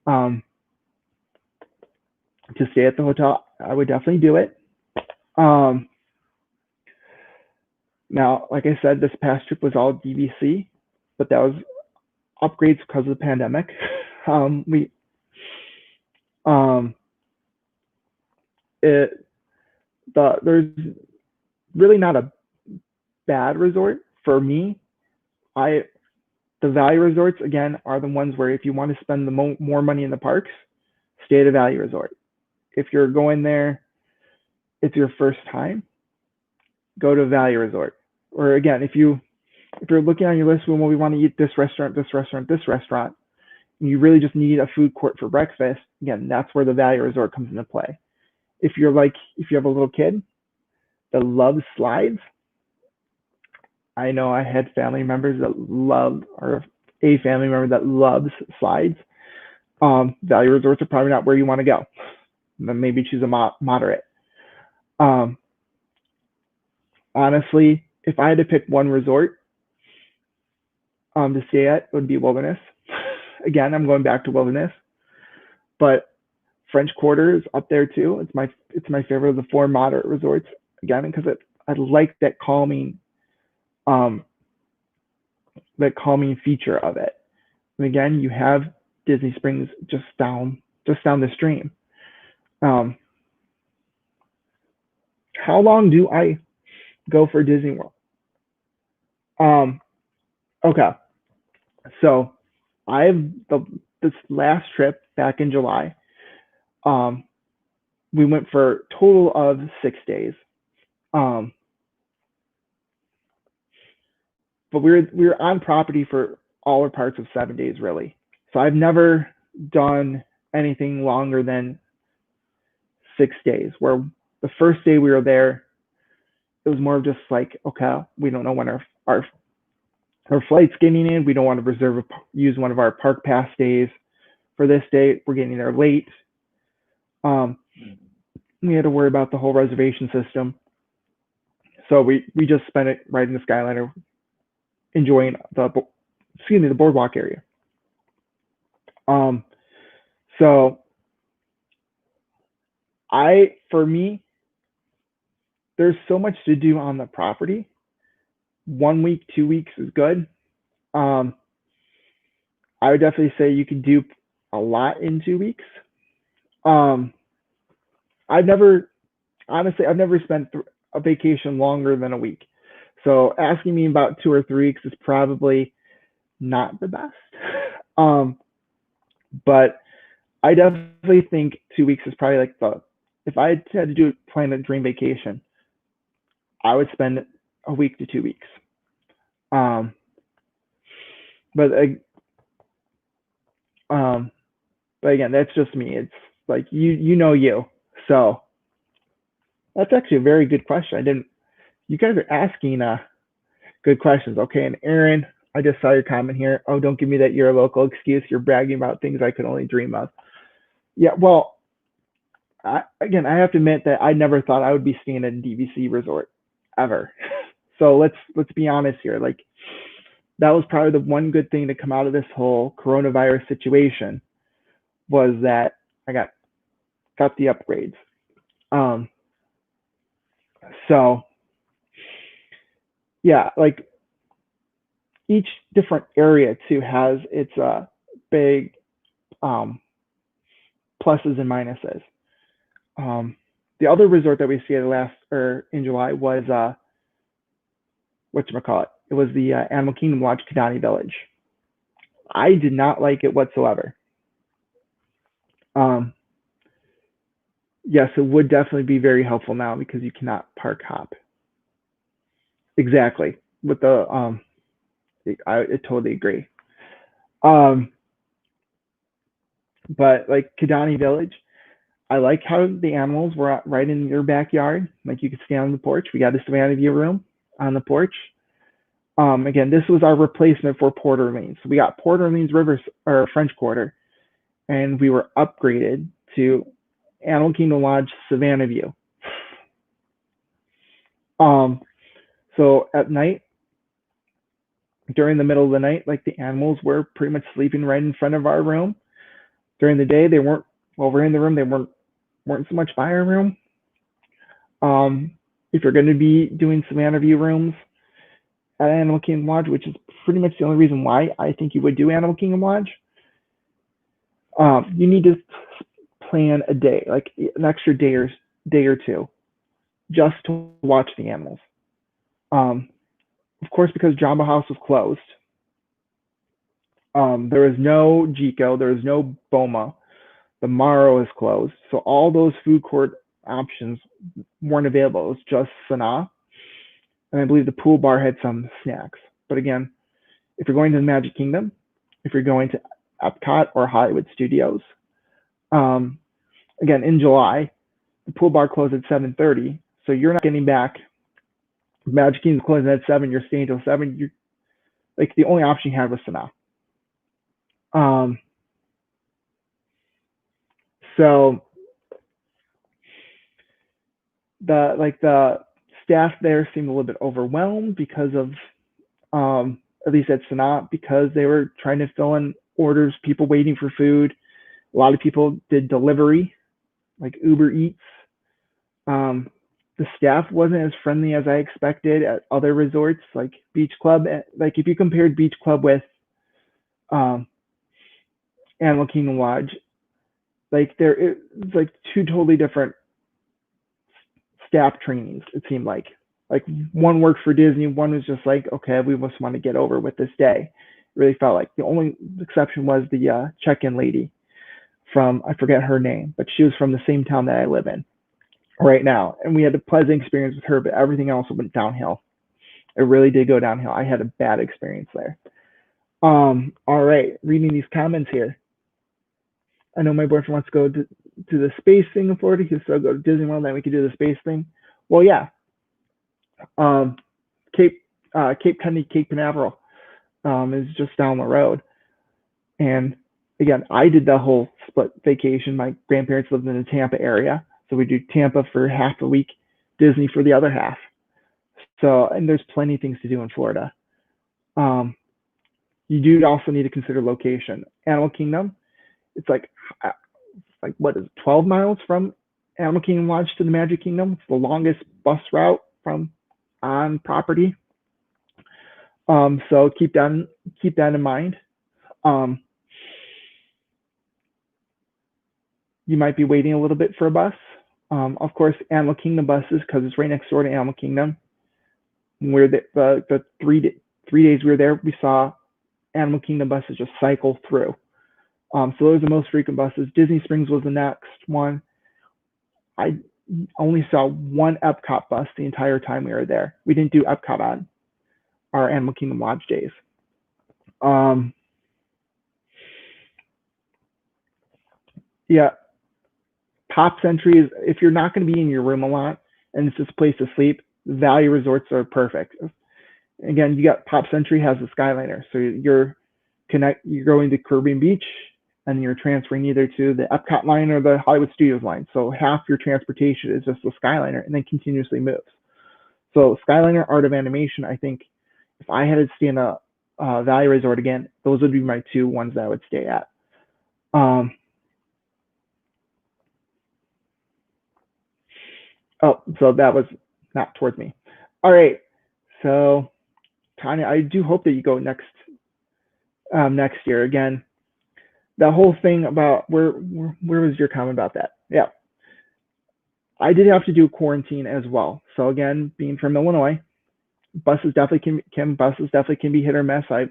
um, to stay at the hotel, I would definitely do it. Um, Now, like I said, this past trip was all DVC, but that was upgrades because of the pandemic. We um, it there's really not a bad resort for me. I The value resorts again are the ones where if you want to spend the more money in the parks, stay at a value resort. If you're going there, it's your first time, go to a value resort. Or again, if you're looking on your list, well, we want to eat this restaurant, this restaurant, this restaurant, and you really just need a food court for breakfast, again, that's where the value resort comes into play. If if you have a little kid that loves slides, I know I had family members that love, or a family member that loves slides. Value resorts are probably not where you want to go. Maybe choose a moderate. Um, Honestly, if I had to pick one resort to stay at, it would be Wilderness. Again, I'm going back to Wilderness, but French Quarter is up there too. It's my favorite of the four moderate resorts. Again, because I like um that calming feature of it. And again, you have Disney Springs just down the stream. Um, how long do I go for Disney World? Um, okay, so I have this last trip back in July. Um, we went for a total of 6 days. Um, but we were on property for all or parts of 7 days really. So I've never done anything longer than 6 days. Where the first day we were there, it was more of just like, okay, we don't know when our flight's getting in. We don't want to use one of our park pass days for this date. We're getting there late. Um, we had to worry about the whole reservation system. So we just spent it riding the Skyliner, enjoying the boardwalk area. Um, so for me, there's so much to do on the property. 1 week, 2 weeks is good. Um, I would definitely say you can do a lot in 2 weeks. Um, I've never I've never spent a vacation longer than a week. So asking me about 2 or 3 weeks is probably not the best. Um, but I definitely think 2 weeks is probably like if I had to plan a dream vacation, I would spend a week to 2 weeks. Um, but um, but again, that's just me. It's like you know you. So that's actually a very good question. I didn't. You guys are asking good questions. Okay, and Aaron, I just saw your comment here. Oh, don't give me that you're a local excuse. You're bragging about things I could only dream of. Yeah, well, again, I have to admit that I never thought I would be staying at a DVC resort ever. So let's be honest here. Like that was probably the one good thing to come out of this whole coronavirus situation was that I got the upgrades. Um, so yeah, like each different area too has its big um, pluses and minuses. The other resort that we stayed at in July was whatchamacallit. It was the Animal Kingdom Lodge Kidani Village. I did not like it whatsoever. Um, yes, it would definitely be very helpful now because you cannot park hop. Exactly. with the I totally agree. Um, but like Kidani Village, I like how the animals were right in your backyard. Like you could stand on the porch. We got a Savannah View room on the porch. Again, this was our replacement for Port Orleans. So we got Port Orleans Rivers or French Quarter, and we were upgraded to Animal Kingdom Lodge Savannah View. So at night, during the middle of the night, like the animals were pretty much sleeping right in front of our room. During the day, they weren't. While we're in the room, they weren't so much by our room. If you're going to be doing Savannah View rooms at Animal Kingdom Lodge, which is pretty much the only reason why I think you would do Animal Kingdom Lodge, you need to plan a day, like an extra day or two, just to watch the animals. Of course, because Jamba House was closed, there was no Jiko, there was no Boma. The Maro is closed, so all those food court options weren't available. It was just Sanaa, and I believe the pool bar had some snacks. But again, if you're going to the Magic Kingdom, if you're going to Epcot or Hollywood Studios, again in July, the pool bar closed at 7:30, so you're not getting back. Magic Kingdom's closing at 7. You're staying until 7. You're like the only option you had was Sanaa. So the staff there seemed a little bit overwhelmed because of at least at Sanaa, because they were trying to fill in orders, people waiting for food. A lot of people did delivery, like Uber Eats. The staff wasn't as friendly as I expected at other resorts like Beach Club. Like if you compared Beach Club with Animal Kingdom Lodge, like it's like two totally different staff trainings. It seemed like one worked for Disney, one was just like, okay, we just want to get over with this day. It really felt like the only exception was the check-in lady from, I forget her name, but she was from the same town that I live in right now, and we had a pleasant experience with her, but everything else went downhill. It really did go downhill. I had a bad experience there. All right, reading these comments here. I know my boyfriend wants to go to the space thing in Florida. He can still go to Disney World, then we could do the space thing. Well, yeah. Cape Kennedy, Cape Canaveral is just down the road. And again, I did the whole split vacation. My grandparents lived in the Tampa area, so we do Tampa for half the week, Disney for the other half. So, and there's plenty of things to do in Florida. You do also need to consider location. Animal Kingdom, it's like what is it, 12 miles from Animal Kingdom Lodge to the Magic Kingdom. It's the longest bus route from on property. So keep that in mind. You might be waiting a little bit for a bus. Of course, Animal Kingdom buses, because it's right next door to Animal Kingdom. Where the 3 days we were there, we saw Animal Kingdom buses just cycle through. So those are the most frequent buses. Disney Springs was the next one. I only saw one Epcot bus the entire time we were there. We didn't do Epcot on our Animal Kingdom Lodge days. Yeah, Pop Century is, if you're not going to be in your room a lot and it's just a place to sleep, value resorts are perfect. Again, you got Pop Century has a Skyliner, so you're going to Caribbean Beach and you're transferring either to the Epcot line or the Hollywood Studios line. So half your transportation is just the Skyliner and then continuously moves. So Skyliner, Art of Animation, I think if I had to stay in a value resort again, those would be my two ones that I would stay at. Oh, so that was not towards me. All right. So Tanya, I do hope that you go next year. Again, the whole thing about where was your comment about that? Yeah. I did have to do quarantine as well. So again, being from Illinois, buses definitely can be hit or miss. I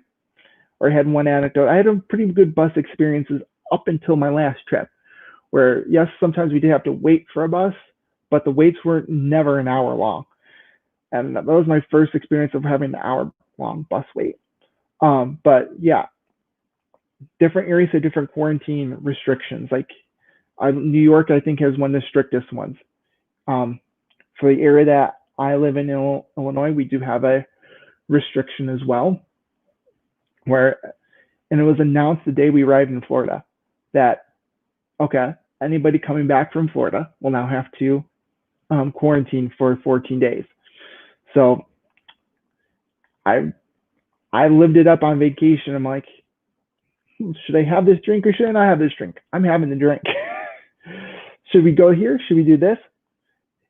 already had one anecdote. I had a pretty good bus experiences up until my last trip, where yes, sometimes we did have to wait for a bus, but the waits were never an hour long. and that was my first experience of having an hour-long bus wait. But yeah, different areas have different quarantine restrictions. Like New York, I think, has one of the strictest ones. For the area that I live in Illinois, we do have a restriction as well, and it was announced the day we arrived in Florida that, okay, anybody coming back from Florida will now have to quarantine for 14 days. So I lived it up on vacation. I'm like, should I have this drink or should I not have this drink? I'm having the drink. Should we go here? Should we do this?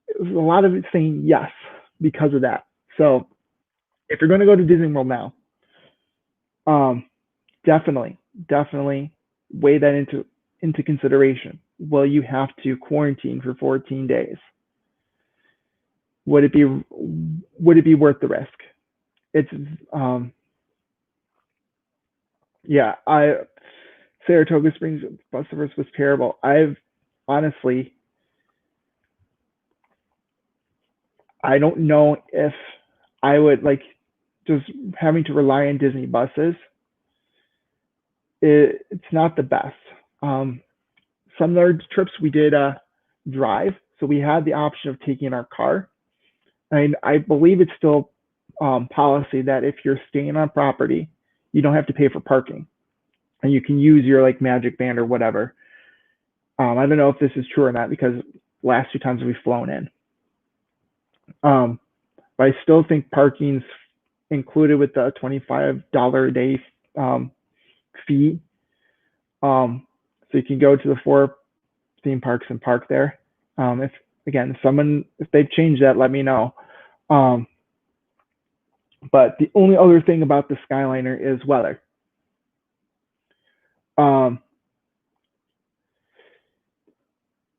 It was a lot of it saying yes because of that. So if you're going to go to Disney World now, definitely weigh that into consideration. Will you have to quarantine for 14 days? Would it be worth the risk? It's yeah, Saratoga Springs bus service was terrible. I've honestly, I don't know if I would like just having to rely on Disney buses. It's not the best. Some of our trips we did drive, so we had the option of taking our car. And I believe it's still policy that if you're staying on property, you don't have to pay for parking, and you can use your like Magic Band or whatever. I don't know if this is true or not because last 2 times we've flown in. But I still think parking's included with the $25 a day fee. So you can go to the 4 theme parks and park there. If they've changed that, let me know. But the only other thing about the Skyliner is weather.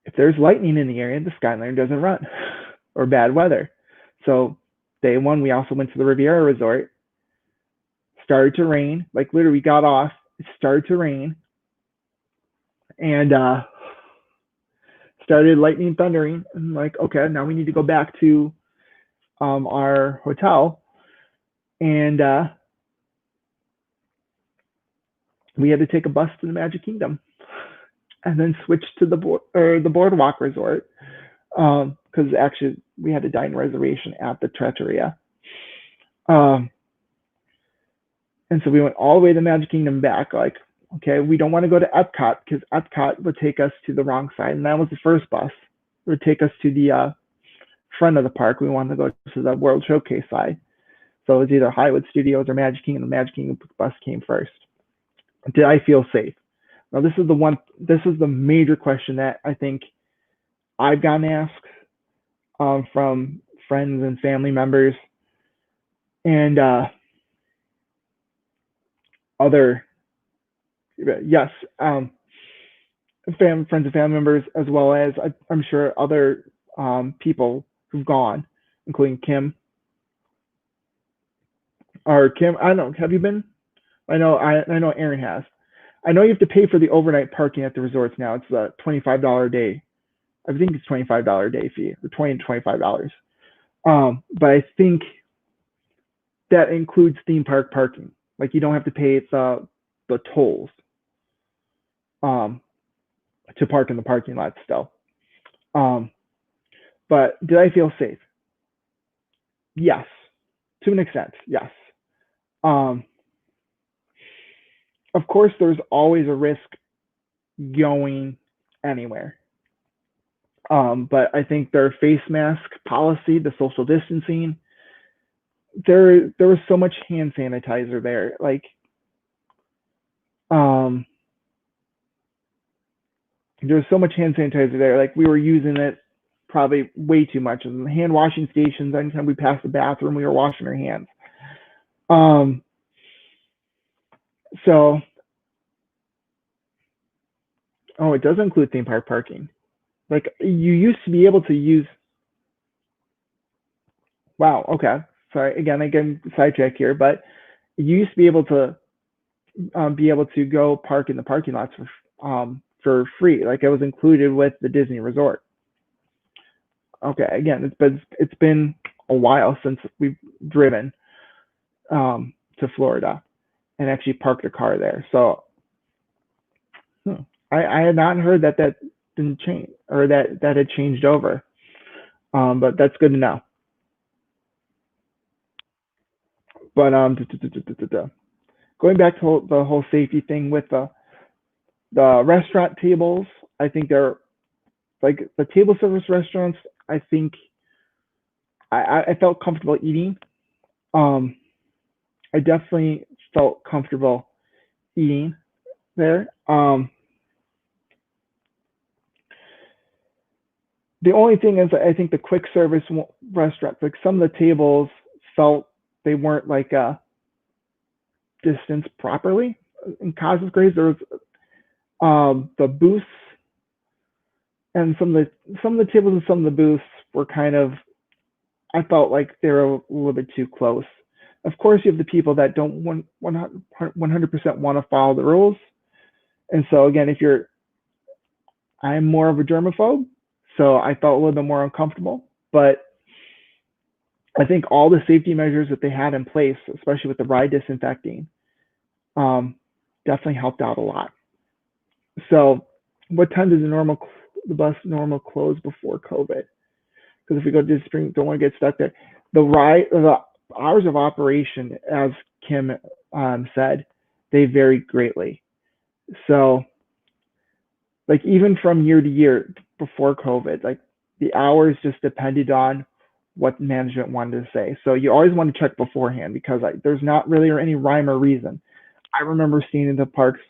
If there's lightning in the area, the Skyliner doesn't run, or bad weather. So day 1, we also went to the Riviera Resort. Started to rain, like literally got off, it started to rain, and started lightning thundering. I'm like, okay, now we need to go back to our hotel, and we had to take a bus to the Magic Kingdom, and then switch to the Boardwalk Resort, because actually we had a dining reservation at the Trattoria. And so we went all the way to Magic Kingdom back, like, okay, we don't want to go to Epcot because Epcot would take us to the wrong side. And that was the first bus. It would take us to the front of the park. We wanted to go to the World Showcase side. So it was either Hollywood Studios or Magic Kingdom. The Magic Kingdom bus came first. Did I feel safe? Now, this is the major question that I think I've gotten asked from friends and family members and other, yes, friends and family members, as well as I'm sure other people who've gone, including Kim. Or Kim, I don't know, have you been? I know Aaron has. I know you have to pay for the overnight parking at the resorts now. It's a $25 a day. I think it's $25 a day fee, or $20 to $25. But I think that includes theme park parking. Like you don't have to pay the tolls to park in the parking lot still. But did I feel safe? Yes, to an extent, yes. Of course, there's always a risk going anywhere. But I think their face mask policy, the social distancing, there was so much hand sanitizer there. Like, there was so much hand sanitizer there. Like we were using it probably way too much. And the hand washing stations, anytime we passed the bathroom, we were washing our hands. So, it does include theme park parking. Like you used to be able to use. Wow. Okay. Sorry. Again, sidetrack here, but you used to be able to go park in the parking lots for free. Like it was included with the Disney resort. Okay. Again, it's been a while since we've driven to Florida and actually parked a car there. So I had not heard that didn't change, or that had changed over. But that's good to know. But going back to the whole safety thing with the restaurant tables, I think they're like the table service restaurants. I think I felt comfortable eating. Um, I definitely felt comfortable eating there. The only thing is, I think the quick service restaurants, like some of the tables felt they weren't like distanced properly. In Cosmos Grace, there was the booths, and some of the tables and some of the booths were kind of, I felt like they were a little bit too close. Of course, you have the people that don't 100% want to follow the rules. And so again, I'm more of a germaphobe, so I felt a little bit more uncomfortable. But I think all the safety measures that they had in place, especially with the ride disinfecting, definitely helped out a lot. So what time does the bus normal close before COVID? Because if we go to the spring, don't want to get stuck there. The hours of operation, as Kim said, they vary greatly. So, like even from year to year before COVID, like the hours just depended on what management wanted to say. So you always want to check beforehand, because there's not really any rhyme or reason. I remember seeing in the parks,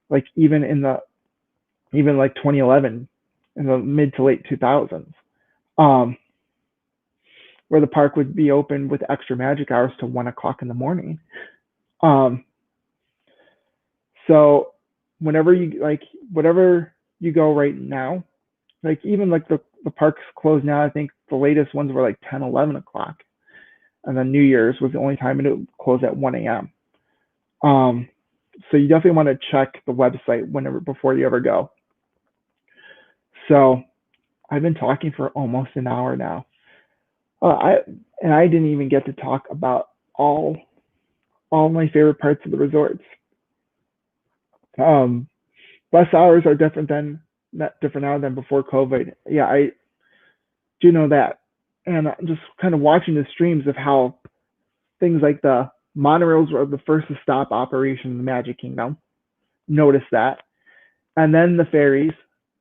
like even like 2011, in the mid to late 2000s, where the park would be open with extra magic hours to 1 o'clock in the morning. So whatever you go right now, like even like the parks closed now, I think the latest ones were like 10, 11 o'clock. And then New Year's was the only time it would close at 1 a.m. So you definitely want to check the website before you ever go. So I've been talking for almost an hour now. I didn't even get to talk about all my favorite parts of the resorts. Bus hours are different now than before COVID. Yeah, I do know that. And just kind of watching the streams of how things like the monorails were the first to stop operation in the Magic Kingdom. Notice that. And then the ferries.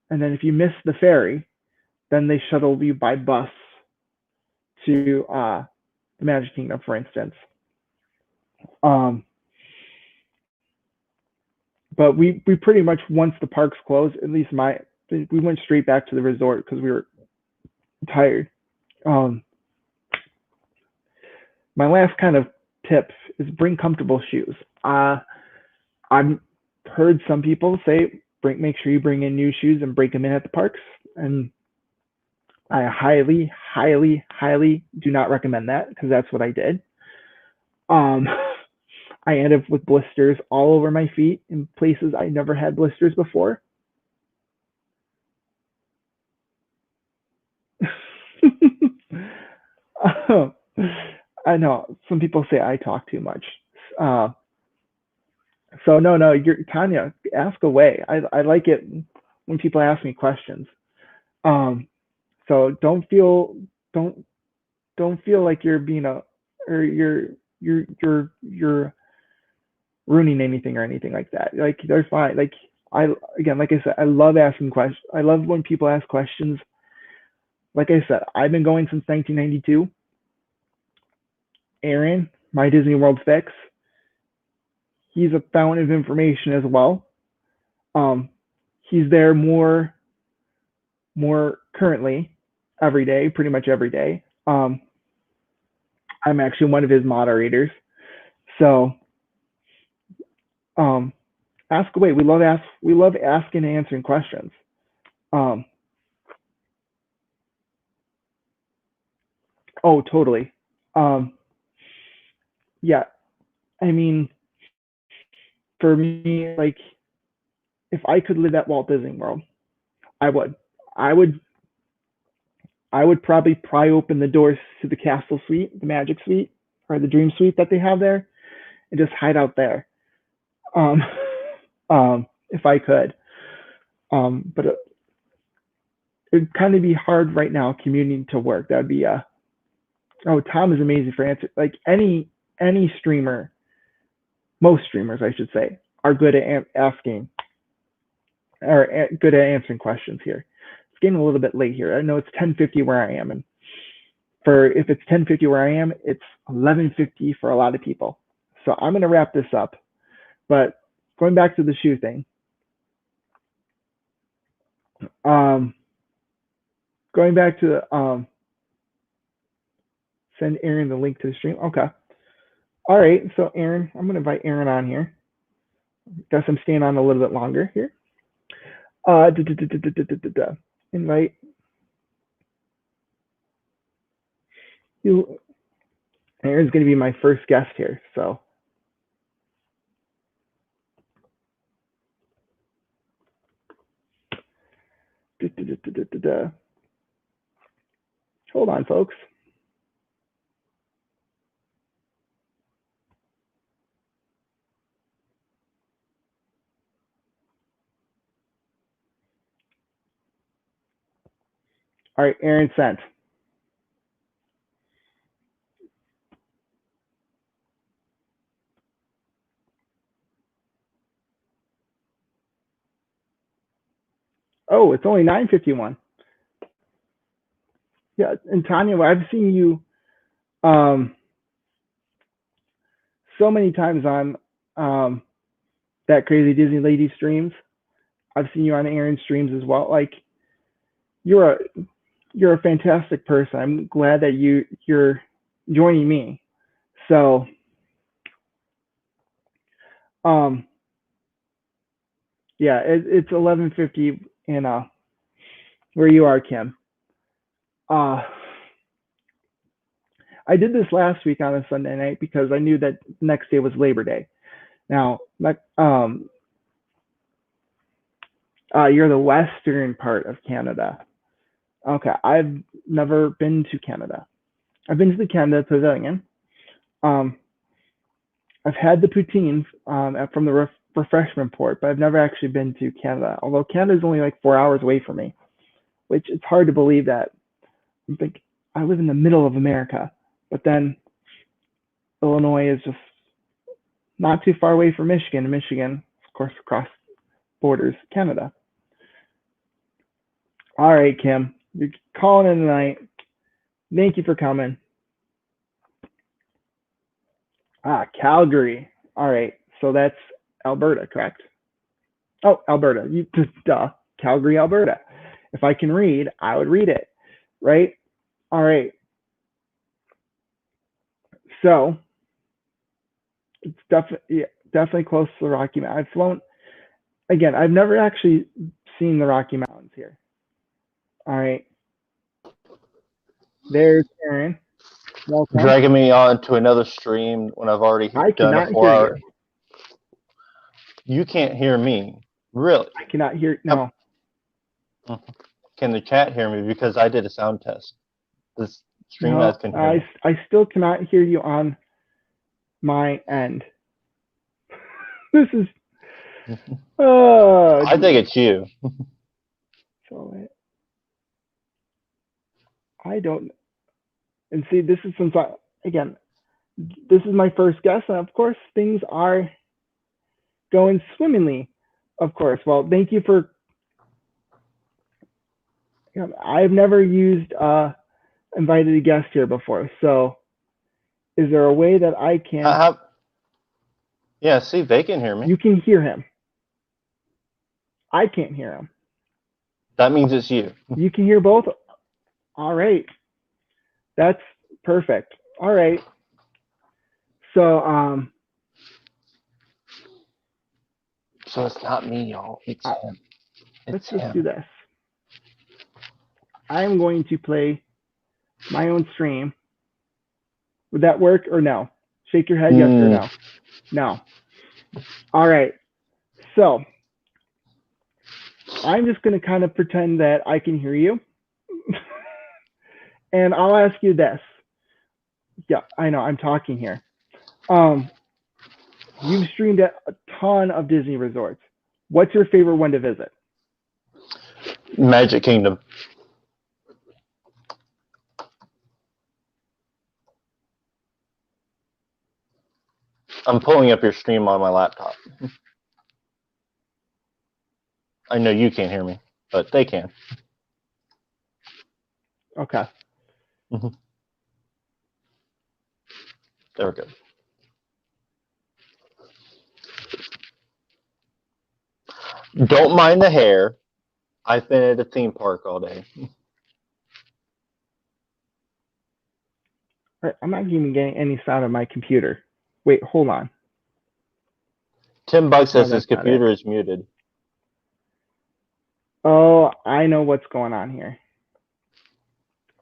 And then if you miss the ferry, then they shuttle you by bus to the Magic Kingdom, for instance. But we pretty much, once the parks closed, at least we went straight back to the resort because we were tired. My last kind of tip is bring comfortable shoes. I've heard some people say make sure you bring in new shoes and break them in at the parks, and I highly, highly, highly do not recommend that, because that's what I did. I ended up with blisters all over my feet in places I never had blisters before. I know some people say I talk too much. So no, you're Tanya. Ask away. I like it when people ask me questions. So don't feel like you're being or you're ruining anything or anything like that. Like they're fine. Like like I said, I love asking questions. I love when people ask questions. Like I said, I've been going since 1992. Aaron, my Disney World fix, he's a fountain of information as well. He's there more currently every day, pretty much every day. I'm actually one of his moderators. So ask away. We love asking and answering questions. Oh, totally. Yeah, I mean, for me, like, if I could live at Walt Disney World, I would. I would I would probably pry open the doors to the castle suite, the magic suite, or the dream suite that they have there, and just hide out there, um, if I could. But it'd kind of be hard right now commuting to work. That'd be oh, Tom is amazing for answer. Like any streamer, most streamers, I should say, are good at asking or good at answering questions here. It's getting a little bit late here. I know it's 10:50 where I am, and for if it's 10:50 where I am, it's 11:50 for a lot of people. So I'm gonna wrap this up. But going back to the shoe thing, um, going back to send Aaron the link to the stream. Okay. All right. So Aaron, I'm gonna invite Aaron on here. Guess I'm staying on a little bit longer here. Invite you. Aaron's gonna be my first guest here. So. Hold on, folks. All right, Aaron sent. Oh, it's only 9:51. Yeah, and Tanya, I've seen you so many times on that Crazy Disney Lady streams. I've seen you on Aaron's streams as well. Like you're a fantastic person. I'm glad that you're joining me. So yeah, it's 11:50 in where you are, Kim. I did this last week on a Sunday night because I knew that next day was Labor Day. Now, you're the western part of Canada. Okay, I've never been to Canada. I've been to the Canada Pavilion. I've had the poutines from the refreshment port, but I've never actually been to Canada. Although Canada is only like 4 hours away from me, which it's hard to believe that. I think I live in the middle of America, but then Illinois is just not too far away from Michigan. And Michigan, of course, across borders Canada. All right, Kim, you're calling in tonight. Thank you for coming. Calgary. All right, so that's Alberta, correct? Oh, Alberta. Duh. Calgary, Alberta. If I can read, I would read it, right? All right. So it's definitely close to the Rocky Mountains. I've flown. Again, I've never actually seen the Rocky Mountains here. All right. There's Aaron. Welcome. Dragging me on to another stream when I've already done a 4 hour. You can't hear me, really? I cannot hear. No. Can the chat hear me? Because I did a sound test. This stream guys can hear me. I still cannot hear you on my end. This is. I think it's you. So I don't. And see, this is since this is my first guess, and of course things are going swimmingly. Of course. Well, thank you for. I've never used invited a guest here before, so is there a way that I can? Yeah, see, they can hear me. You can hear him. I can't hear him. That means it's you. You can hear both. All right. That's perfect. All right. So So it's not me, y'all. It's him. Let's just do this. I am going to play my own stream. Would that work or no? Shake your head, yes or no. No. All right. So I'm just going to kind of pretend that I can hear you. And I'll ask you this. Yeah, I know I'm talking here. You've streamed at a ton of Disney resorts. What's your favorite one to visit? Magic Kingdom. I'm pulling up your stream on my laptop. I know you can't hear me, but they can. Okay. There we go. Don't mind the hair. I've been at a theme park all day. I'm not even getting any sound of my computer. Wait, hold on. Tim Buck says No, his that's not computer is muted. Oh, I know what's going on here.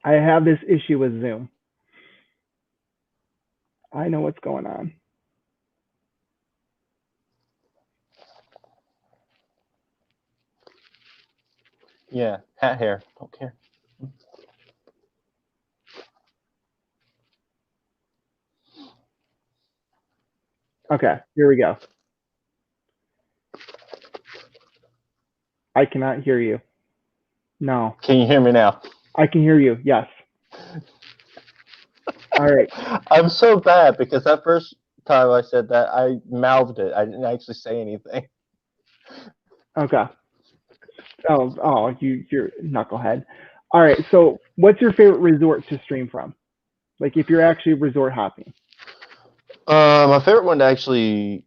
I have this issue with Zoom. I know what's going on. Yeah, hat hair. Don't care. Okay, here we go. I cannot hear you. No. Can you hear me now? I can hear you. Yes. All right. I'm so bad because that first time I said that, I mouthed it. I didn't actually say anything. Okay. Oh, you're knucklehead. All right. So, what's your favorite resort to stream from? Like, if you're actually resort hopping. My favorite one to actually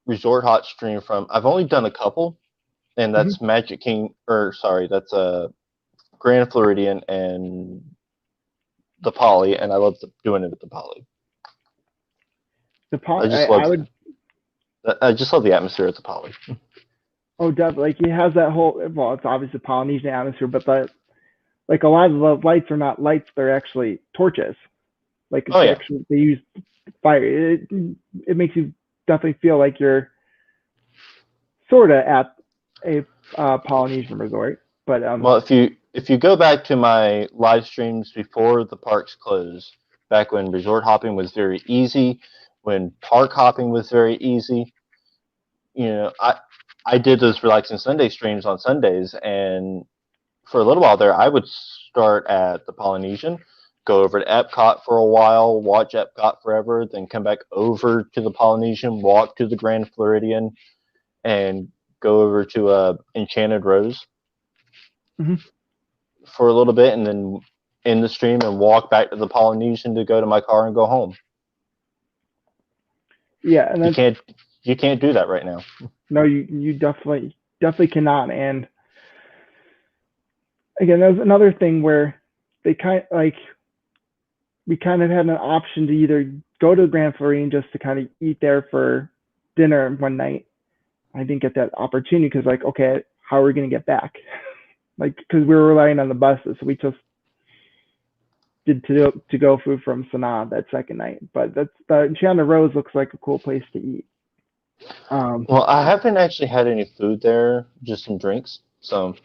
resort hot stream from. I've only done a couple, and that's Magic King. Or sorry, that's Grand Floridian and the Poly, and I love doing it at the Poly. The Poly. I just love the atmosphere at the Poly. Oh, definitely. Like, it has that whole. Well, it's obviously Polynesian atmosphere, but like a lot of the lights are not lights; they're actually torches. Like, it's actually, they use fire. It makes you definitely feel like you're sort of at a Polynesian resort. But well, if you go back to my live streams before the parks closed, back when resort hopping was very easy, when park hopping was very easy, I did those relaxing Sunday streams on Sundays, and for a little while there, I would start at the Polynesian, go over to Epcot for a while, watch Epcot forever, then come back over to the Polynesian, walk to the Grand Floridian, and go over to Enchanted Rose for a little bit, and then end the stream and walk back to the Polynesian to go to my car and go home. Yeah, and you can't do that right now. No, you definitely cannot. And again, there's another thing where we kind of had an option to either go to the Grand Floridian just to kind of eat there for dinner one night. I didn't get that opportunity because, like, okay, how are we going to get back? Like, because we were relying on the buses, so we just did to go food from Sanaa that second night. But the Enchanted Rose looks like a cool place to eat. Well, I haven't actually had any food there, just some drinks. So,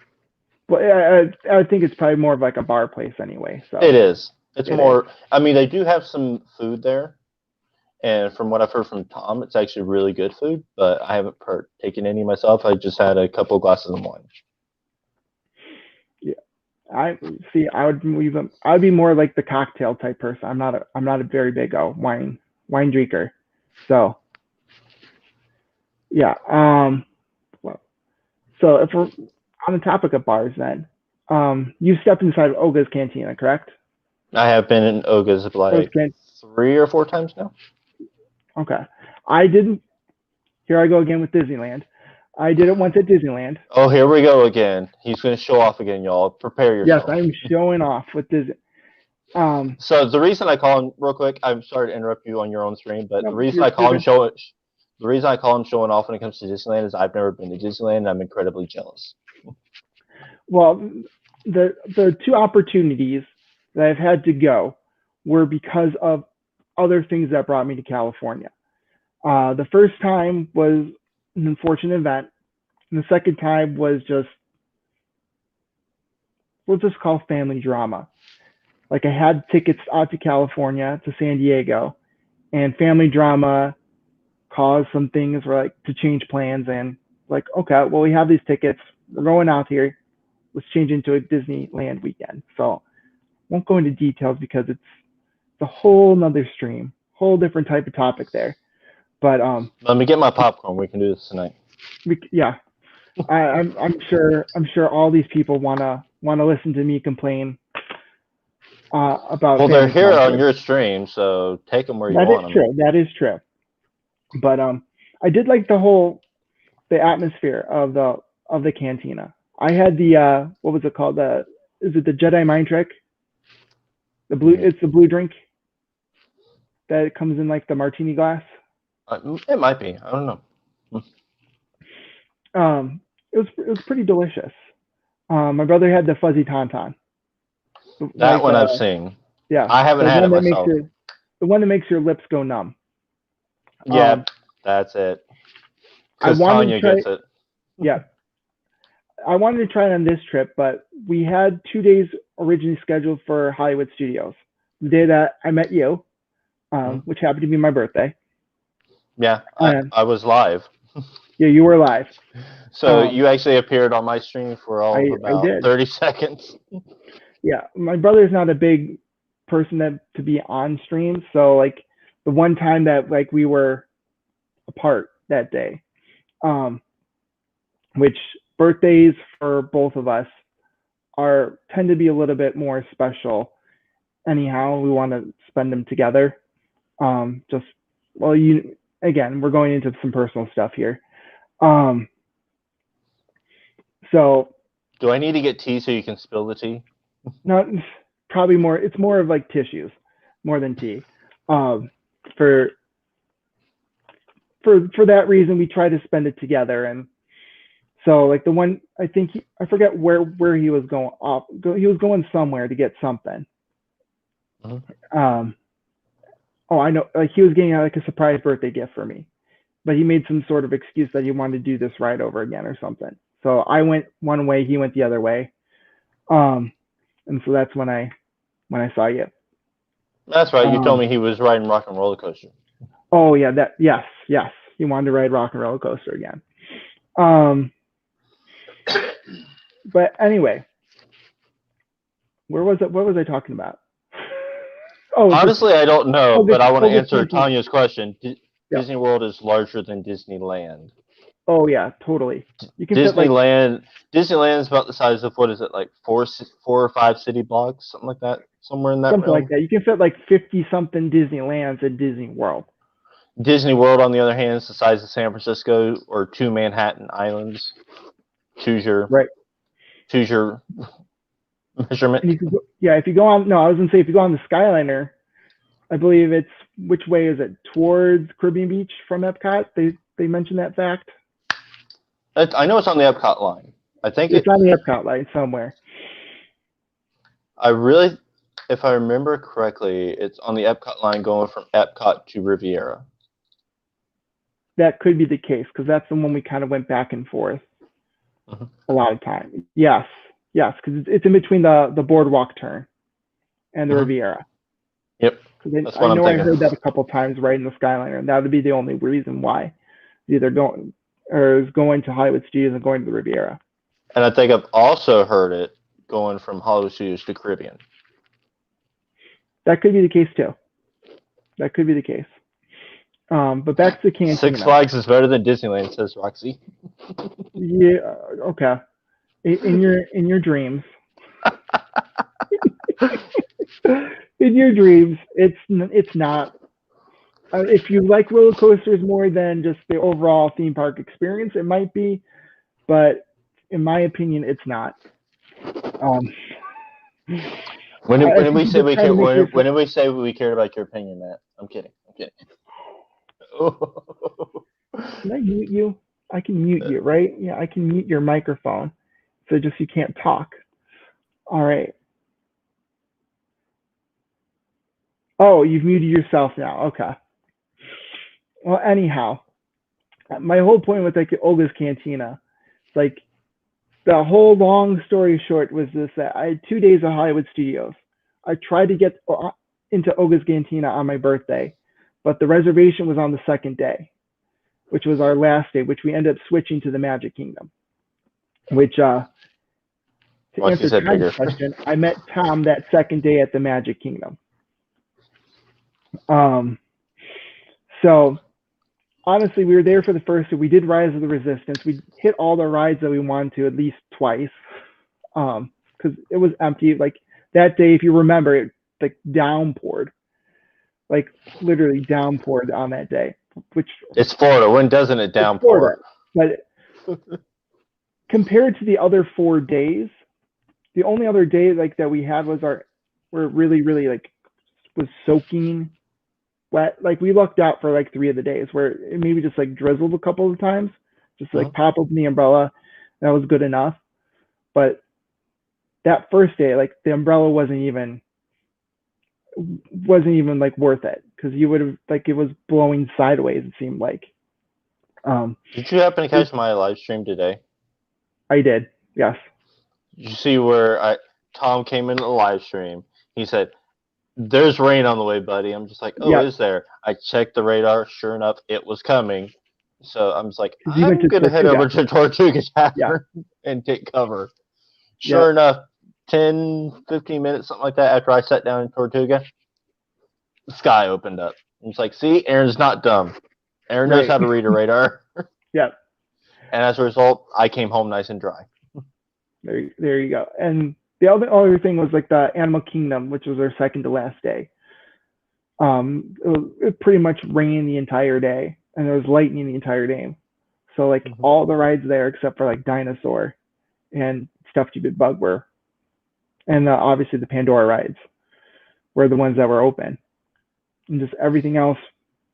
but I think it's probably more of like a bar place anyway. So it is. It's more. I mean, they do have some food there, and from what I've heard from Tom, it's actually really good food. But I haven't taken any myself. I just had a couple of glasses of wine. Yeah, I would be more like the cocktail type person. I'm not a very big wine drinker. So. Yeah. Well, so if we're on the topic of bars, then you stepped inside of Oga's Cantina, correct? I have been in Oga's like 3 or 4 times now. Okay. I didn't. Here I go again with Disneyland. I did it once at Disneyland. Oh, here we go again. He's going to show off again, y'all. Prepare yourself. Yes, I'm showing off with Disney. So the reason I call him real quick, I'm sorry to interrupt you on your own stream, but the reason I call him showing off when it comes to Disneyland is I've never been to Disneyland and I'm incredibly jealous. Well, the 2 opportunities that I've had to go were because of other things that brought me to California. The first time was an unfortunate event, and the second time was we'll just call family drama. Like I had tickets out to California, to San Diego, and family drama caused some things where like to change plans and like, okay, well we have these tickets, we're going out here, let's change into a Disneyland weekend. So I won't go into details because it's a whole nother stream, whole different type of topic there. But Let me get my popcorn. We can do this tonight. yeah, I'm sure all these people wanna listen to me complain about. Well, they're family here on conflict. your stream, so take them where you That is want them. true. That is true. But I did like the atmosphere of the cantina. I had the what was it called? Is it the Jedi mind trick? The blue. It's the blue drink that comes in like the martini glass. It might be. I don't know. It was pretty delicious. My brother had the fuzzy tauntaun. That Like, one I've seen. Yeah. I haven't the had it one that myself. the one that makes your lips go numb. Yeah, that's it. I Because wanted Tanya to try. gets it. Yeah. I wanted to try it on this trip, but we had 2 days originally scheduled for Hollywood Studios. The day that I met you, which happened to be my birthday. Yeah, And I was live. yeah, you were live. So you actually appeared on my stream for all of I about did. 30 seconds. Yeah, my brother's not a big person to be on stream, so like the one time that like we were apart that day, which birthdays for both of us tend to be a little bit more special. Anyhow, we want to spend them together. Just well, again, we're going into some personal stuff here. So do I need to get tea so you can spill the tea? No, probably more. It's more of like tissues, more than tea. For that reason, we try to spend it together. And so, like the one, I think I forget where he was going off. He was going somewhere to get something. Oh, I know. Like he was getting like a surprise birthday gift for me, but he made some sort of excuse that he wanted to do this ride over again or something. So I went one way, he went the other way. And so that's when I saw you. That's right. You told me he was riding Rock and Roller Coaster. Oh yeah, yes. He wanted to ride Rock and Roller Coaster again. But anyway, where was it? What was I talking about? Oh, honestly, I don't know, but I want to answer cantina. Tanya's question. Disney World is larger than Disneyland. Oh yeah, totally. You can Disneyland is about the size of, what is it, like 4 or 5 city blocks, something like that, somewhere in that something realm. like that. You can fit like 50 something Disneylands at Disney World. Disney World, on the other hand, is the size of San Francisco or 2 Manhattan Islands. Choose your measurement. If you go on, I was gonna say if you go on the Skyliner, I believe it's, which way is it? Towards Caribbean Beach from Epcot. They mentioned that fact. I know it's on the Epcot line. I think it's on the Epcot line somewhere. If I remember correctly, it's on the Epcot line going from Epcot to Riviera. That could be the case because that's the one we kind of went back and forth a lot of time. Yes, because it's in between the boardwalk turn and the Riviera. Yep. That's what I know. I heard that a couple times right in the Skyliner, and that would be the only reason why either going to Hollywood Studios and going to the Riviera. And I think I've also heard it going from Hollywood Studios to Caribbean. That could be the case too. That could be the case. But back to the cantina. Six Flags is better than Disneyland, says Roxy. Yeah. Okay. In your dreams. In your dreams, it's not. If you like roller coasters more than just the overall theme park experience, it might be, but in my opinion, it's not. When did we say we cared about your opinion, Matt? I'm kidding. Can I mute you? I can mute you, right? Yeah, I can mute your microphone, so just you can't talk. All right. Oh, you've muted yourself now. Okay. Well, anyhow, my whole point with like Olga's Cantina, like the whole long story short was this: that I had 2 days of Hollywood Studios. I tried to get into Oga's Cantina on my birthday, but the reservation was on the second day, which was our last day, which we ended up switching to the Magic Kingdom. Which, to Like you answer said, Tom's bigger. question, I met Tom that second day at the Magic Kingdom. So honestly, we were there for the first day. We did Rise of the Resistance. We hit all the rides that we wanted to at least twice, because it was empty. Like that day, if you remember, it like downpoured, like literally downpoured on that day. Which It's Florida. When doesn't it downpour? But compared to the other 4 days, the only other day like that we had was where it really, really like was soaking wet. Like we lucked out for like 3 of the days where it maybe just like drizzled a couple of times, just like pop open the umbrella. That was good enough. But that first day, like the umbrella wasn't even like worth it, because you would have like it was blowing sideways, it seemed like. Did you happen to catch my live stream today? I did, yes. Did you see where Tom came into the live stream? He said, "There's rain on the way, buddy." I'm just like, "Oh, yeah. Is there?" I checked the radar. Sure enough, it was coming. So I'm just like, I'm going to head over to Tortuga Tavern and take cover. Sure enough, 10, 15 minutes, something like that, after I sat down in Tortuga, the sky opened up. I'm just like, see, Aaron's not dumb. Aaron knows how to read a radar. Yeah. And as a result, I came home nice and dry. There you go. And the other thing was like the Animal Kingdom, which was our second to last day. It pretty much rained the entire day, and there was lightning the entire day. So like all the rides there except for like Dinosaur and Stuffed Stupid Bug were, and obviously the Pandora rides were the ones that were open, and just everything else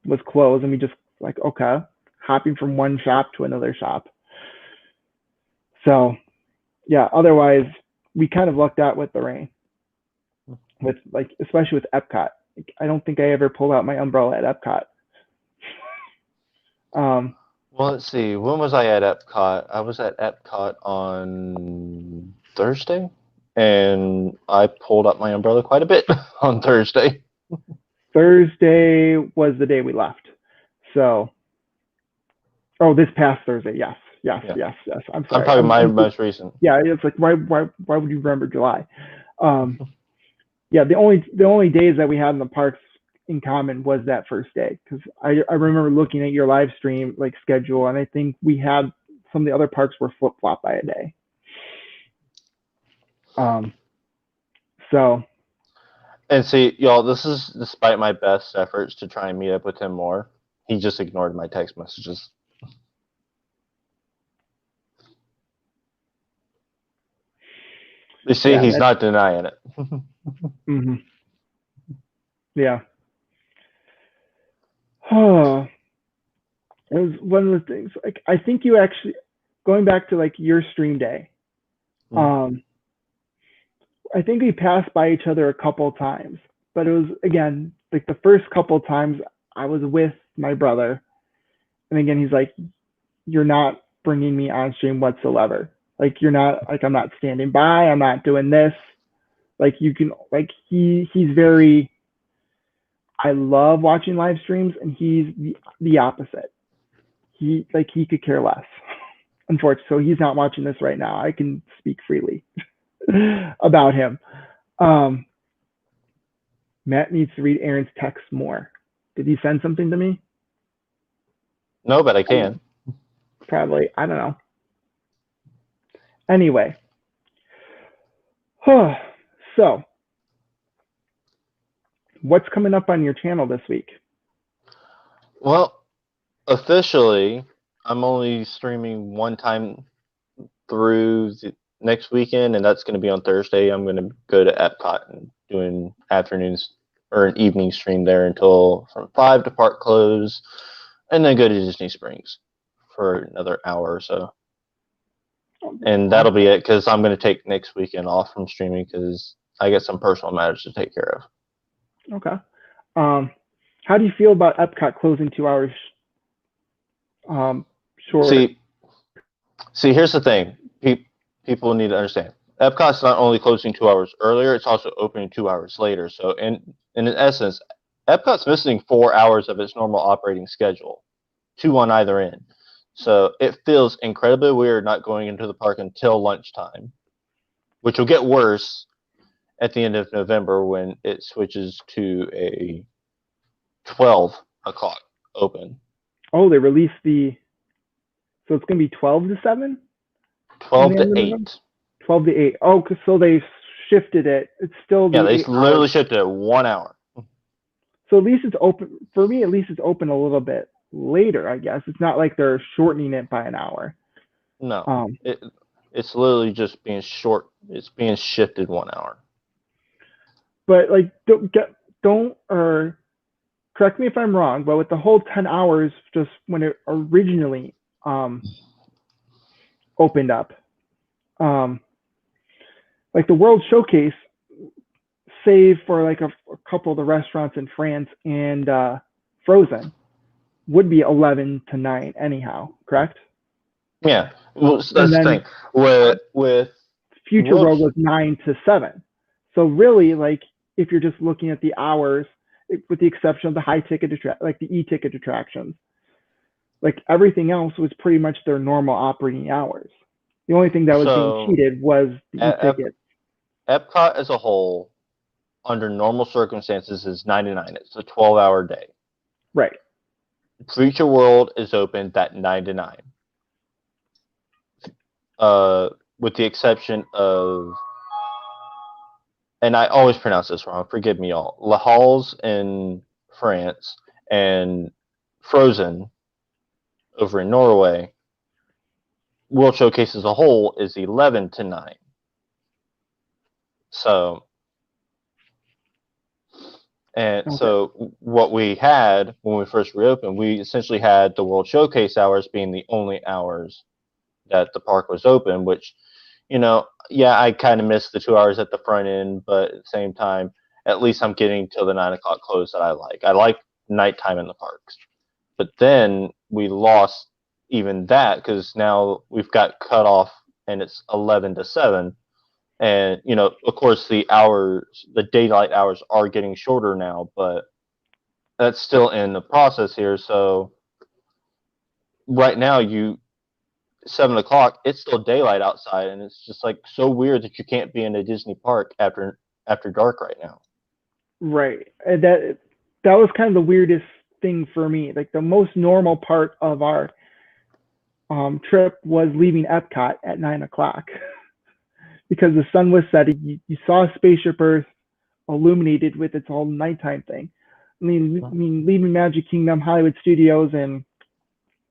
was closed. And we just like, okay, hopping from one shop to another shop. So yeah, otherwise we kind of lucked out with the rain, with like especially with Epcot. I don't think I ever pulled out my umbrella at Epcot. Well, let's see. When was I at Epcot? I was at Epcot on Thursday, and I pulled up my umbrella quite a bit on Thursday. Thursday was the day we left. So, this past Thursday, yes. I'm sorry. I'm talking my most recent. Yeah, it's like why would you remember July? Yeah, the only days that we had in the parks in common was that first day, because I remember looking at your live stream like schedule, and I think we had some of the other parks were flip flop by a day. So. And see, y'all, this is despite my best efforts to try and meet up with him more. He just ignored my text messages. You see, he's not denying it. Mm-hmm. Yeah. Oh, it was one of the things. Like I think you actually, going back to like your stream day, I think we passed by each other a couple times, but it was again like the first couple times I was with my brother, and again he's like, "You're not bringing me on stream whatsoever. Like you're not like I'm not standing by. I'm not doing this. Like you can like he's very. I love watching live streams, and he's the opposite. He could care less. Unfortunately, so he's not watching this right now. I can speak freely about him. Matt needs to read Aaron's text more. Did he send something to me? No, but I can. Probably. I don't know. Anyway. So, what's coming up on your channel this week? Well, officially, I'm only streaming one time through the next weekend, and that's going to be on Thursday. I'm going to go to Epcot and doing afternoons or an evening stream there until from 5 to park close, and then go to Disney Springs for another hour or so. And that'll be it, because I'm going to take next weekend off from streaming because I got some personal matters to take care of. Okay. How do you feel about Epcot closing 2 hours short? See, here's the thing. People need to understand. Epcot's not only closing 2 hours earlier, it's also opening 2 hours later. So in essence, Epcot's missing 4 hours of its normal operating schedule, two on either end. So it feels incredibly weird not going into the park until lunchtime, which will get worse at the end of November when it switches to a 12 o'clock open. Oh, they released so it's going to be 12 to 7? 12 to 8. 12 to 8. Oh, so they shifted it. It's still Yeah, they 8 literally hours. shifted it 1 hour. So at least it's open. For me, at least it's open a little bit later, I guess. It's not like they're shortening it by an hour. No, it's literally just being short. It's being shifted 1 hour. But like, or correct me if I'm wrong, but with the whole 10 hours, just when it originally opened up, like the World Showcase, save for like a couple of the restaurants in France and Frozen, would be 11 to 9 anyhow, correct? Yeah, well, that's the thing. With Future World was 9 to 7. So really, like, if you're just looking at the hours, with the exception of the high ticket like the e-ticket attractions, like everything else was pretty much their normal operating hours. The only thing that was being cheated was the e-ticket. Epcot as a whole, under normal circumstances, is 99. It's a 12-hour day. Right. Future World is open that 9 to 9. With the exception of, and I always pronounce this wrong, forgive me all, Les Halles in France and Frozen over in Norway, World Showcase as a whole is 11 to 9. So, so what we had when we first reopened, we essentially had the World Showcase hours being the only hours that the park was open, which, yeah, I kind of missed the 2 hours at the front end, but at the same time, at least I'm getting till the 9 o'clock close that I like. I like nighttime in the parks. But then we lost even that because now we've got cut off and it's 11 to 7. And, of course, the daylight hours are getting shorter now, but that's still in the process here. So right now, 7 o'clock, it's still daylight outside, and it's just like so weird that you can't be in a Disney park after dark right now. Right. That was kind of the weirdest thing for me. Like the most normal part of our trip was leaving Epcot at 9 o'clock because the sun was setting. You saw Spaceship Earth illuminated with its whole nighttime thing. I mean, leaving Magic Kingdom, Hollywood Studios, and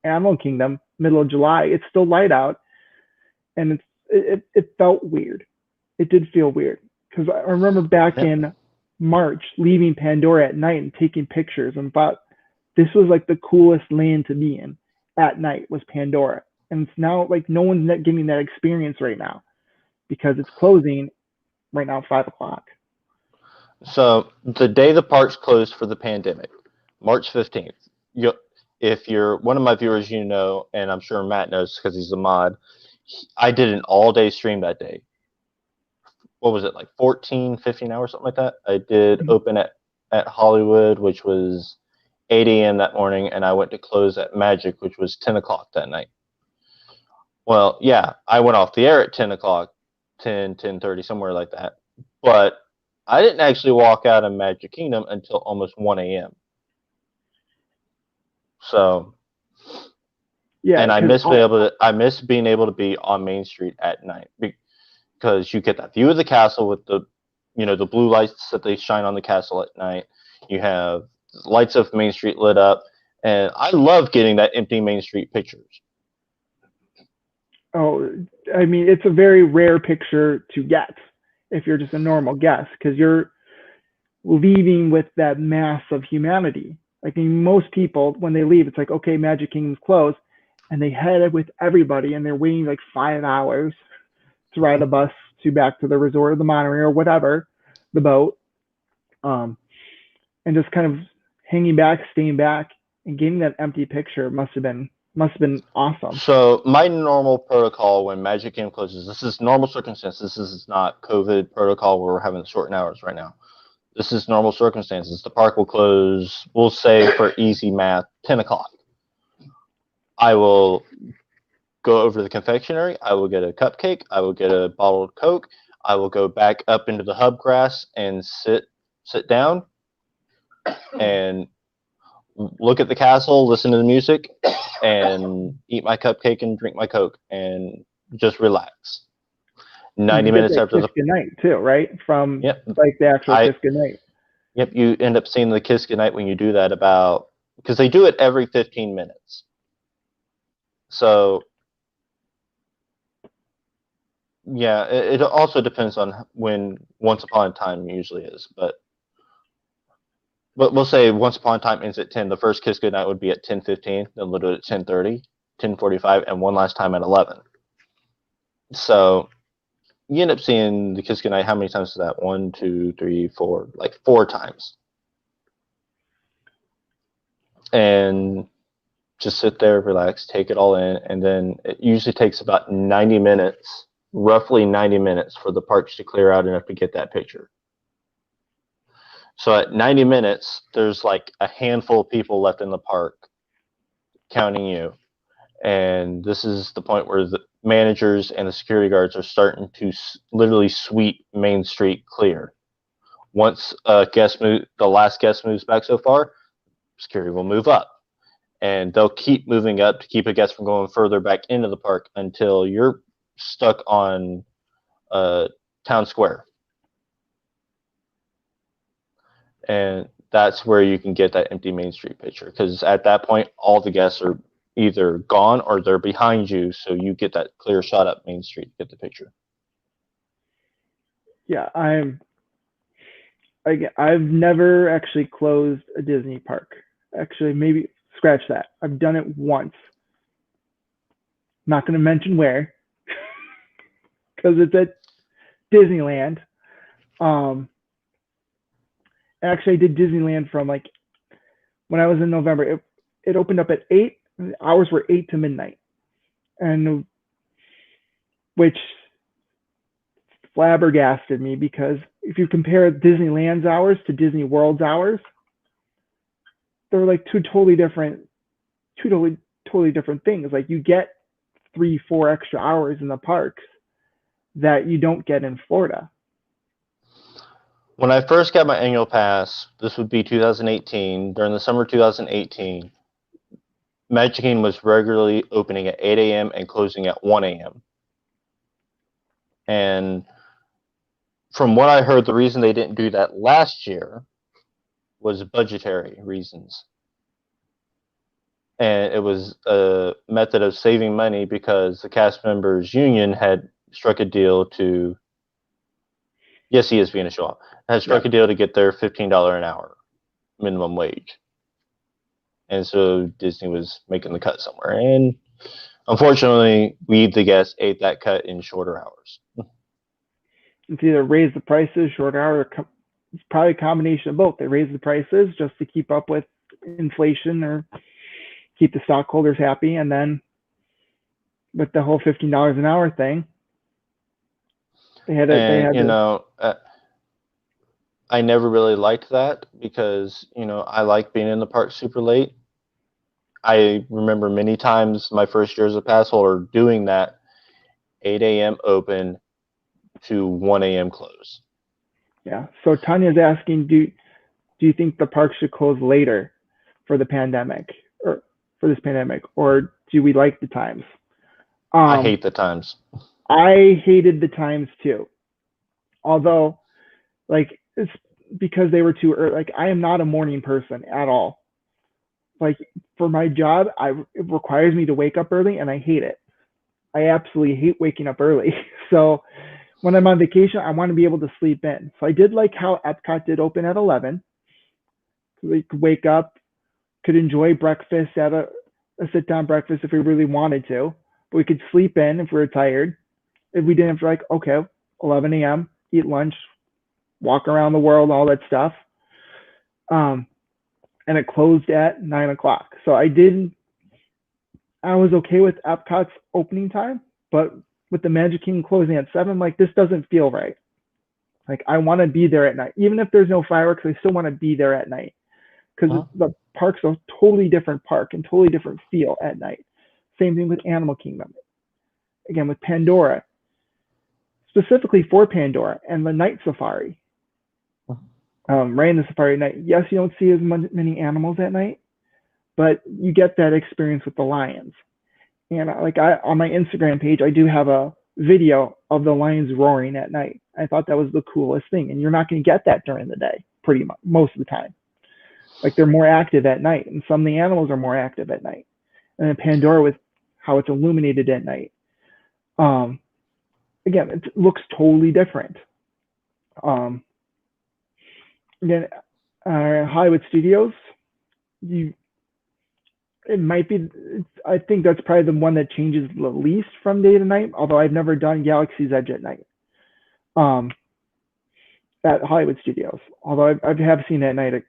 Animal Kingdom, middle of July, it's still light out, and it felt weird. It did feel weird because I remember back in March leaving Pandora at night and taking pictures and thought this was like the coolest land to be in at night was Pandora, and it's now like no one's getting that experience right now because it's closing right now 5 o'clock. So the day the parks closed for the pandemic, March 15th, if you're one of my viewers, and I'm sure Matt knows because he's a mod, I did an all-day stream that day. What was it, like 14, 15 hours, something like that? I did open at Hollywood, which was 8 a.m. that morning, and I went to close at Magic, which was 10 o'clock that night. Well, yeah, I went off the air at 10 o'clock, 10:30, somewhere like that. But I didn't actually walk out of Magic Kingdom until almost 1 a.m. So, yeah, and I miss being able to be on Main Street at night because you get that view of the castle with the, the blue lights that they shine on the castle at night. You have lights of Main Street lit up, and I love getting that empty Main Street pictures. Oh, I mean, it's a very rare picture to get if you're just a normal guest because you're leaving with that mass of humanity. Like most people, when they leave, it's like, okay, Magic Kingdom's closed, and they head with everybody, and they're waiting like 5 hours to ride a bus back to the resort or the monorail or whatever, the boat, and just kind of hanging back, staying back, and getting that empty picture must have been Must have been awesome. So my normal protocol when Magic Kingdom closes, this is normal circumstances. This is not COVID protocol where we're having shortened hours right now. This is normal circumstances. The park will close, we'll say for easy math, 10 o'clock. I will go over to the confectionery. I will get a cupcake. I will get a bottled Coke. I will go back up into the hub grass and sit down and look at the castle, listen to the music, and eat my cupcake and drink my Coke and just relax. 90 minutes after the goodnight too, right? From yep, like the actual kiss goodnight. Yep, you end up seeing the kiss goodnight when you do that because they do it every 15 minutes. So yeah, it also depends on when Once Upon a Time usually is, but we'll say Once Upon a Time ends at 10. The first kiss goodnight would be at 10:15, then we'll do it at 10:30, 10:45, and one last time at 11. So you end up seeing the kiss goodnight. How many times is that? 1, 2, 3, 4, like 4 times. And just sit there, relax, take it all in, and then it usually takes about 90 minutes, roughly 90 minutes, for the parks to clear out enough to get that picture. So at 90 minutes, there's like a handful of people left in the park counting you. And this is the point where the managers and the security guards are starting to literally sweep Main Street clear. Once the last guest moves back so far, security will move up. And they'll keep moving up to keep a guest from going further back into the park until you're stuck on Town Square. And that's where you can get that empty Main Street picture, because at that point, all the guests are either gone or they're behind you, so you get that clear shot up Main Street to get the picture. Yeah, I've never actually closed a Disney park. Actually, maybe scratch that. I've done it once. Not going to mention where, because it's at Disneyland. Actually, I did Disneyland from like when I was in November. It opened up at 8. The hours were 8 to midnight, and which flabbergasted me, because if you compare Disneyland's hours to Disney World's hours, they're like two totally different things. Like you get 3-4 extra hours in the parks that you don't get in Florida. When I first got my annual pass, this would be 2018, during the summer of 2018, Magic Kingdom was regularly opening at 8 a.m. and closing at 1 a.m. And from what I heard, the reason they didn't do that last year was budgetary reasons. And it was a method of saving money because the cast members union had struck a deal to, yes, he is being a show off, had struck a deal to get their $15 an hour minimum wage. And so Disney was making the cut somewhere. And unfortunately, we, the guests, ate that cut in shorter hours. It's either raise the prices, shorter hours, it's probably a combination of both. They raise the prices just to keep up with inflation or keep the stockholders happy. And then with the whole $15 an hour thing, I never really liked that because, I like being in the park super late. I remember many times my first year as a pass holder doing that 8 a.m. open to 1 a.m. close. Yeah. So Tanya's asking, do you think the park should close later for the pandemic or for this pandemic, or do we like the times? I hate the times. I hated the times too. Although, like, it's because they were too early. Like, I am not a morning person at all. Like, for my job, it requires me to wake up early, and I hate it. I absolutely hate waking up early. So when I'm on vacation, I want to be able to sleep in. So I did like how Epcot did open at 11. We could wake up, could enjoy breakfast at a sit-down breakfast if we really wanted to. But we could sleep in if we were tired. If we didn't, like, okay, 11 a.m., eat lunch, walk around the world, all that stuff. And it closed at 9 o'clock. So I did I was okay with Epcot's opening time, but with the Magic Kingdom closing at 7, I'm like, this doesn't feel right. Like, I want to be there at night. Even if there's no fireworks, I still want to be there at night because the park's a totally different park and totally different feel at night. Same thing with Animal Kingdom. Again, with Pandora, specifically for Pandora and the night safari. Right in the safari at night, yes, you don't see as many animals at night, but you get that experience with the lions. And on my Instagram page, I do have a video of the lions roaring at night. I thought that was the coolest thing, and you're not going to get that during the day, pretty much most of the time. Like, they're more active at night, and some of the animals are more active at night. And then Pandora, with how it's illuminated at night, again, it looks totally different. Again, Hollywood Studios, it might be, I think that's probably the one that changes the least from day to night, although I've never done Galaxy's Edge at night at Hollywood Studios, although I have seen it at night at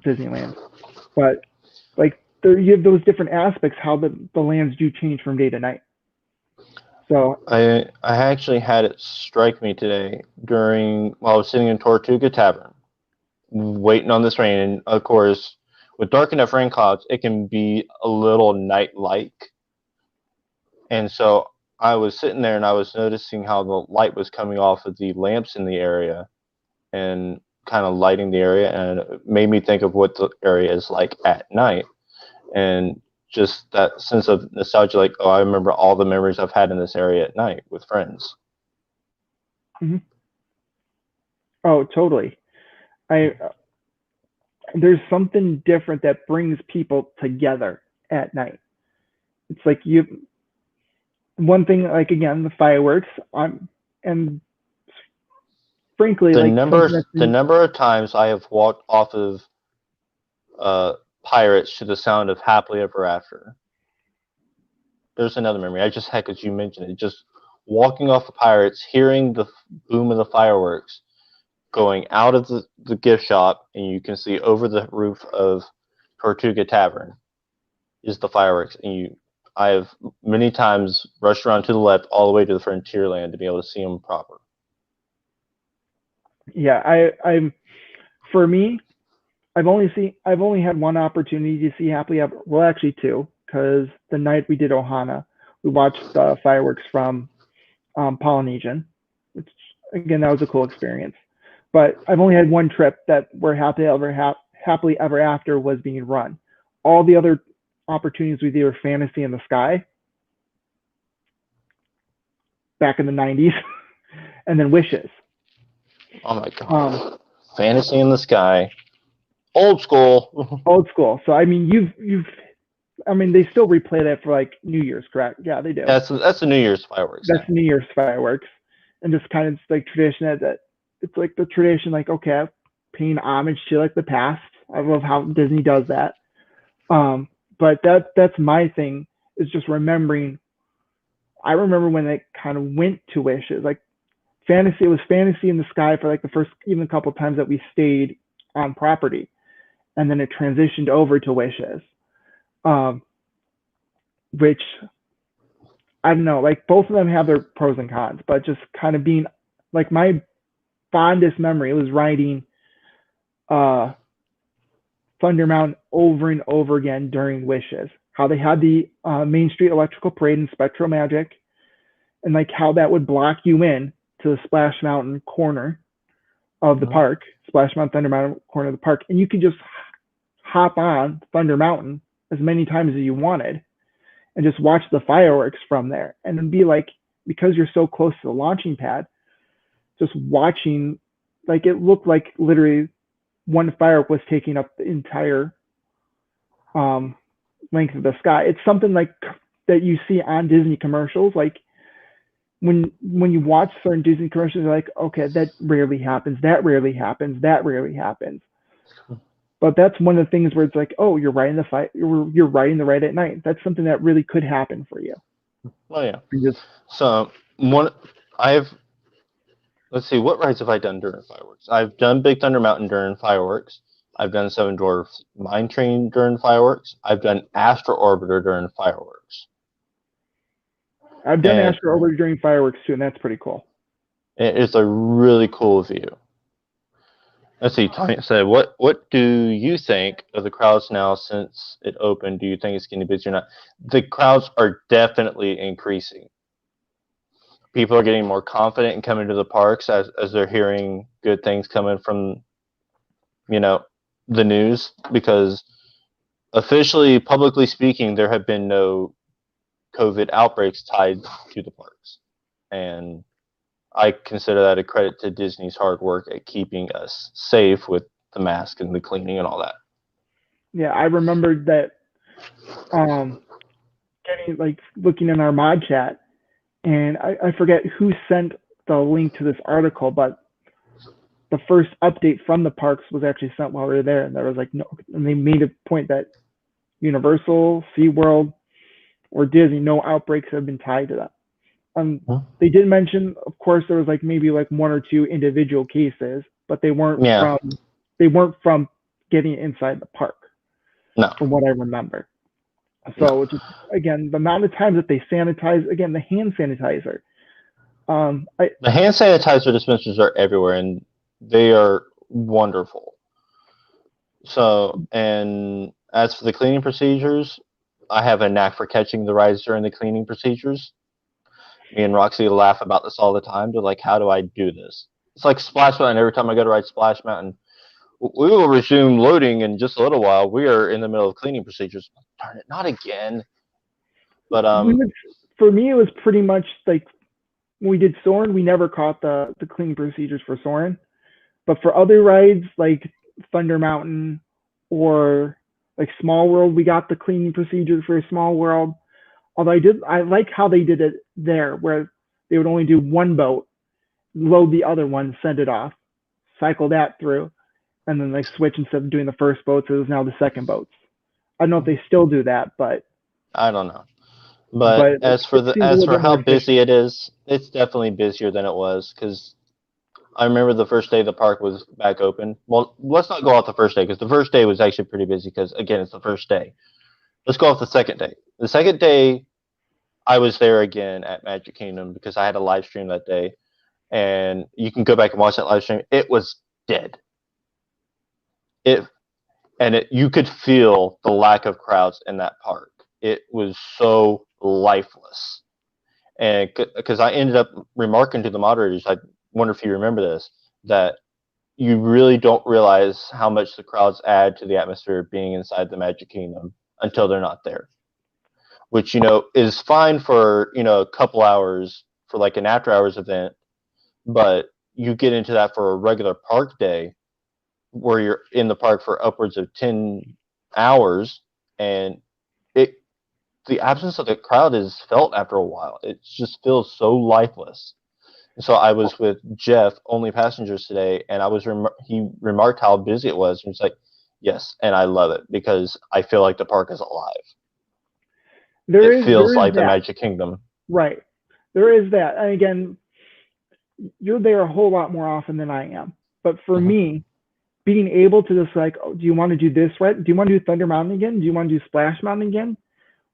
Disneyland. But like, you have those different aspects, how the lands do change from day to night. So I actually had it strike me today while I was sitting in Tortuga Tavern, waiting on this rain, and of course, with dark enough rain clouds, it can be a little night-like. And so I was sitting there and I was noticing how the light was coming off of the lamps in the area and kind of lighting the area, and it made me think of what the area is like at night. And just that sense of nostalgia, like, oh, I remember all the memories I've had in this area at night with friends. Mm-hmm. Oh, totally. There's something different that brings people together at night. It's like one thing, like, again, the fireworks, and frankly, the like, number of times I have walked off of Pirates to the sound of Happily Ever After. There's another memory I just had because you mentioned it. Just walking off of Pirates, hearing the boom of the fireworks, going out of the gift shop, and you can see over the roof of Tortuga Tavern is the fireworks. And I have many times rushed around to the left all the way to the Frontierland to be able to see them proper. Yeah, for me, I've only had one opportunity to see Happily Ever. Well, actually two, because the night we did Ohana, we watched the fireworks from Polynesian, which, again, that was a cool experience. But I've only had one trip where Happily Ever After was being run. All the other opportunities was either Fantasy in the Sky back in the 90s, and then Wishes. Oh my god! Fantasy in the Sky, old school. Old school. So I mean, they still replay that for like New Year's, correct? Yeah, they do. That's the New Year's fireworks. That's New Year's fireworks, and just kind of like tradition that it's like the tradition, like, okay, paying homage to like the past. I love how Disney does that. But that's my thing, is just remembering. I remember when it kind of went to Wishes, like Fantasy. It was Fantasy in the Sky for like the first even couple of times that we stayed on property, and then it transitioned over to Wishes, which, I don't know, like, both of them have their pros and cons, but just kind of being like, my fondest memory was riding Thunder Mountain over and over again during Wishes. How they had the Main Street Electrical Parade and Spectral Magic, and like how that would block you in to the Splash Mountain corner of the park, Splash Mountain, Thunder Mountain corner of the park, and you could just hop on Thunder Mountain as many times as you wanted and just watch the fireworks from there. And it'd be like, because you're so close to the launching pad, just watching, like, it looked like literally one firework was taking up the entire length of the sky. It's something like that you see on Disney commercials. Like, when you watch certain Disney commercials, you're like, okay, that rarely happens. That rarely happens. That rarely happens. But that's one of the things where it's like, oh, you're riding you're riding the ride at night. That's something that really could happen for you. Oh yeah. So let's see, what rides have I done during fireworks? I've done Big Thunder Mountain during fireworks. I've done Seven Dwarfs Mine Train during fireworks. I've done Astro Orbiter during fireworks. I've done And Astro Orbiter during fireworks too, and that's pretty cool. it's a really cool view. Let's see, Tanya said, what do you think of the crowds now since it opened? Do you think it's getting busy or not? The crowds are definitely increasing. People are getting more confident in coming to the parks as they're hearing good things coming from, the news, because officially, publicly speaking, there have been no COVID outbreaks tied to the parks. And I consider that a credit to Disney's hard work at keeping us safe with the mask and the cleaning and all that. Yeah, I remembered that looking in our mod chat, and I forget who sent the link to this article, but the first update from the parks was actually sent while we were there, and there was and they made a point that Universal, SeaWorld, or Disney, no outbreaks have been tied to that. They did mention, of course, there was maybe one or two individual cases, but they weren't from getting inside the park. No. From what I remember. So just again, the amount of times that they sanitize, again, the hand sanitizer. The hand sanitizer dispensers are everywhere, and they are wonderful. So, and as for the cleaning procedures, I have a knack for catching the rides during the cleaning procedures. Me and Roxy laugh about this all the time. They're like, how do I do this? It's like Splash Mountain. Every time I go to ride Splash Mountain, we will resume loading in just a little while. We are in the middle of cleaning procedures. Darn it, not again. But for me, it was pretty much like when we did Soarin', we never caught the cleaning procedures for Soarin'. But for other rides like Thunder Mountain or like Small World, we got the cleaning procedures for Small World. Although I like how they did it there, where they would only do one boat, load the other one, send it off, cycle that through, and then switch instead of doing the first boats, it was now the second boats. I don't know if they still do that, but I don't know. But as for how busy it is, it's definitely busier than it was, because I remember the first day the park was back open. Well, let's not go off the first day, because the first day was actually pretty busy, because again, it's the first day. Let's go off the second day. The second day, I was there again at Magic Kingdom because I had a live stream that day, and you can go back and watch that live stream. It was dead. You could feel the lack of crowds in that park. It was so lifeless. And because I ended up remarking to the moderators, I wonder if you remember this, that you really don't realize how much the crowds add to the atmosphere of being inside the Magic Kingdom until they're not there. Which, is fine for, a couple hours for an after hours event, but you get into that for a regular park day where you're in the park for upwards of 10 hours, and the absence of the crowd is felt after a while. It just feels so lifeless. So I was with Jeff, Only Passengers, today, and he remarked how busy it was, and he's like, yes, and I love it because I feel like the park is alive. It feels like the Magic Kingdom. Right. There is that. And again, you're there a whole lot more often than I am. But for me, being able to just do you want to do this, right? Do you want to do Thunder Mountain again? Do you want to do Splash Mountain again?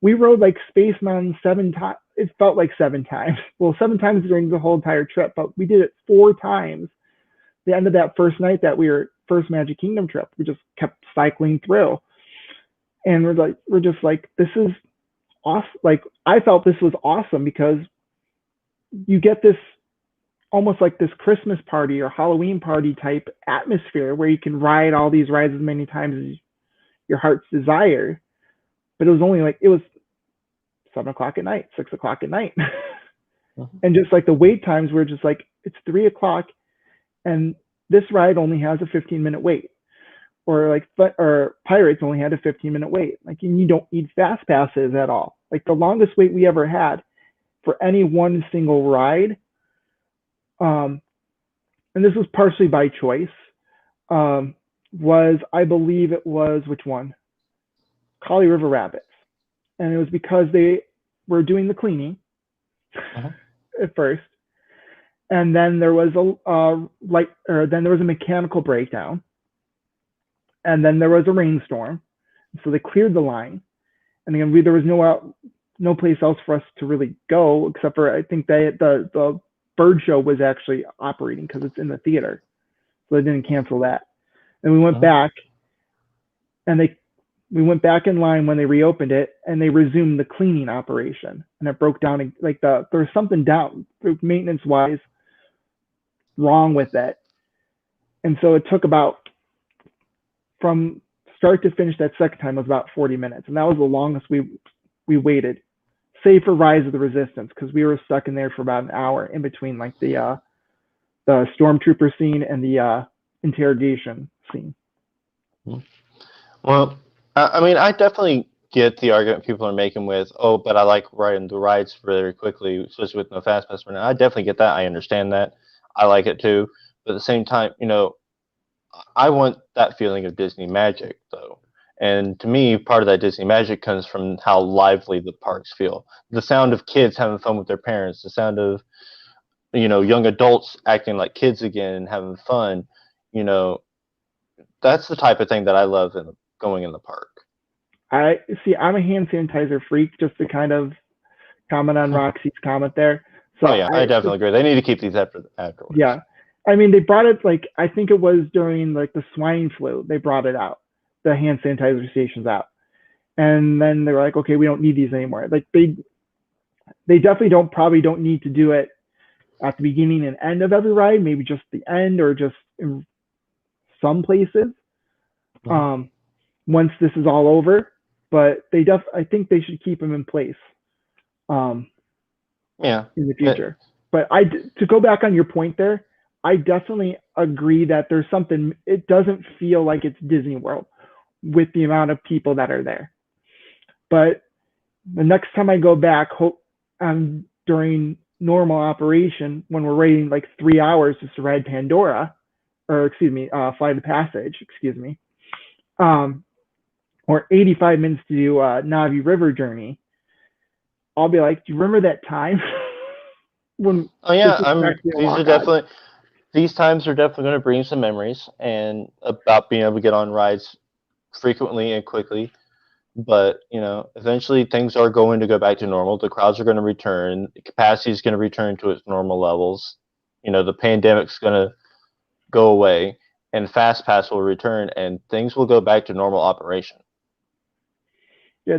We rode Space Mountain 7 times. It felt like 7 times. Well, 7 times during the whole entire trip, but we did it 4 times. The end of that first night first Magic Kingdom trip, we just kept cycling through. And we're just like, this is awesome. I felt this was awesome because you get this almost like this Christmas party or Halloween party type atmosphere where you can ride all these rides as many times as your heart's desire. But it was only it was 7 o'clock at night, 6 o'clock at night. And just the wait times were just it's 3 o'clock and this ride only has a 15-minute wait. Or Pirates only had a 15-minute wait. And you don't need fast passes at all. The longest wait we ever had for any one single ride, and this was partially by choice, was, I believe it was, which one? Kali River Rapids. And it was because they were doing the cleaning at first. And then there was a mechanical breakdown. and then there was a rainstorm, so they cleared the line, and again there was no place else for us to really go except for I think the bird show was actually operating because it's in the theater, so they didn't cancel that. And we went back, and we went back in line when they reopened it, and they resumed the cleaning operation, and it broke down like there was something down maintenance wise wrong with it, and so it took about from start to finish that second time was about 40 minutes, and that was the longest we waited, save for Rise of the Resistance, because we were stuck in there for about an hour in between like the stormtrooper scene and the interrogation scene. Well, I mean, I definitely get the argument people are making with, oh, but I like riding the rides very quickly, especially with no fast pass. I definitely get that. I understand that. I like it too. But at the same time, I want that feeling of Disney magic, though. And to me, part of that Disney magic comes from how lively the parks feel. The sound of kids having fun with their parents, the sound of, young adults acting like kids again and having fun. That's the type of thing that I love in going in the park. I see. I'm a hand sanitizer freak, just to kind of comment on Roxy's comment there. So I definitely agree. They need to keep these afterwards. Yeah. I mean, they brought it I think it was during like the swine flu, they brought it out, the hand sanitizer stations out. And then they were like, okay, we don't need these anymore. Like they definitely probably don't need to do it at the beginning and end of every ride, maybe just the end or just in some places. Once this is all over, but I think they should keep them in place. In the future. But to go back on your point there, I definitely agree that there's something, it doesn't feel like it's Disney World with the amount of people that are there. But the next time I go back, during normal operation, when we're waiting like 3 hours just to ride Pandora, or Flight of Passage, or 85 minutes to do Navi River Journey, I'll be like, do you remember that time? These times are definitely going to bring some memories and about being able to get on rides frequently and quickly. But, eventually things are going to go back to normal. The crowds are going to return. The capacity is going to return to its normal levels. The pandemic's going to go away, and Fast Pass will return, and things will go back to normal operation. I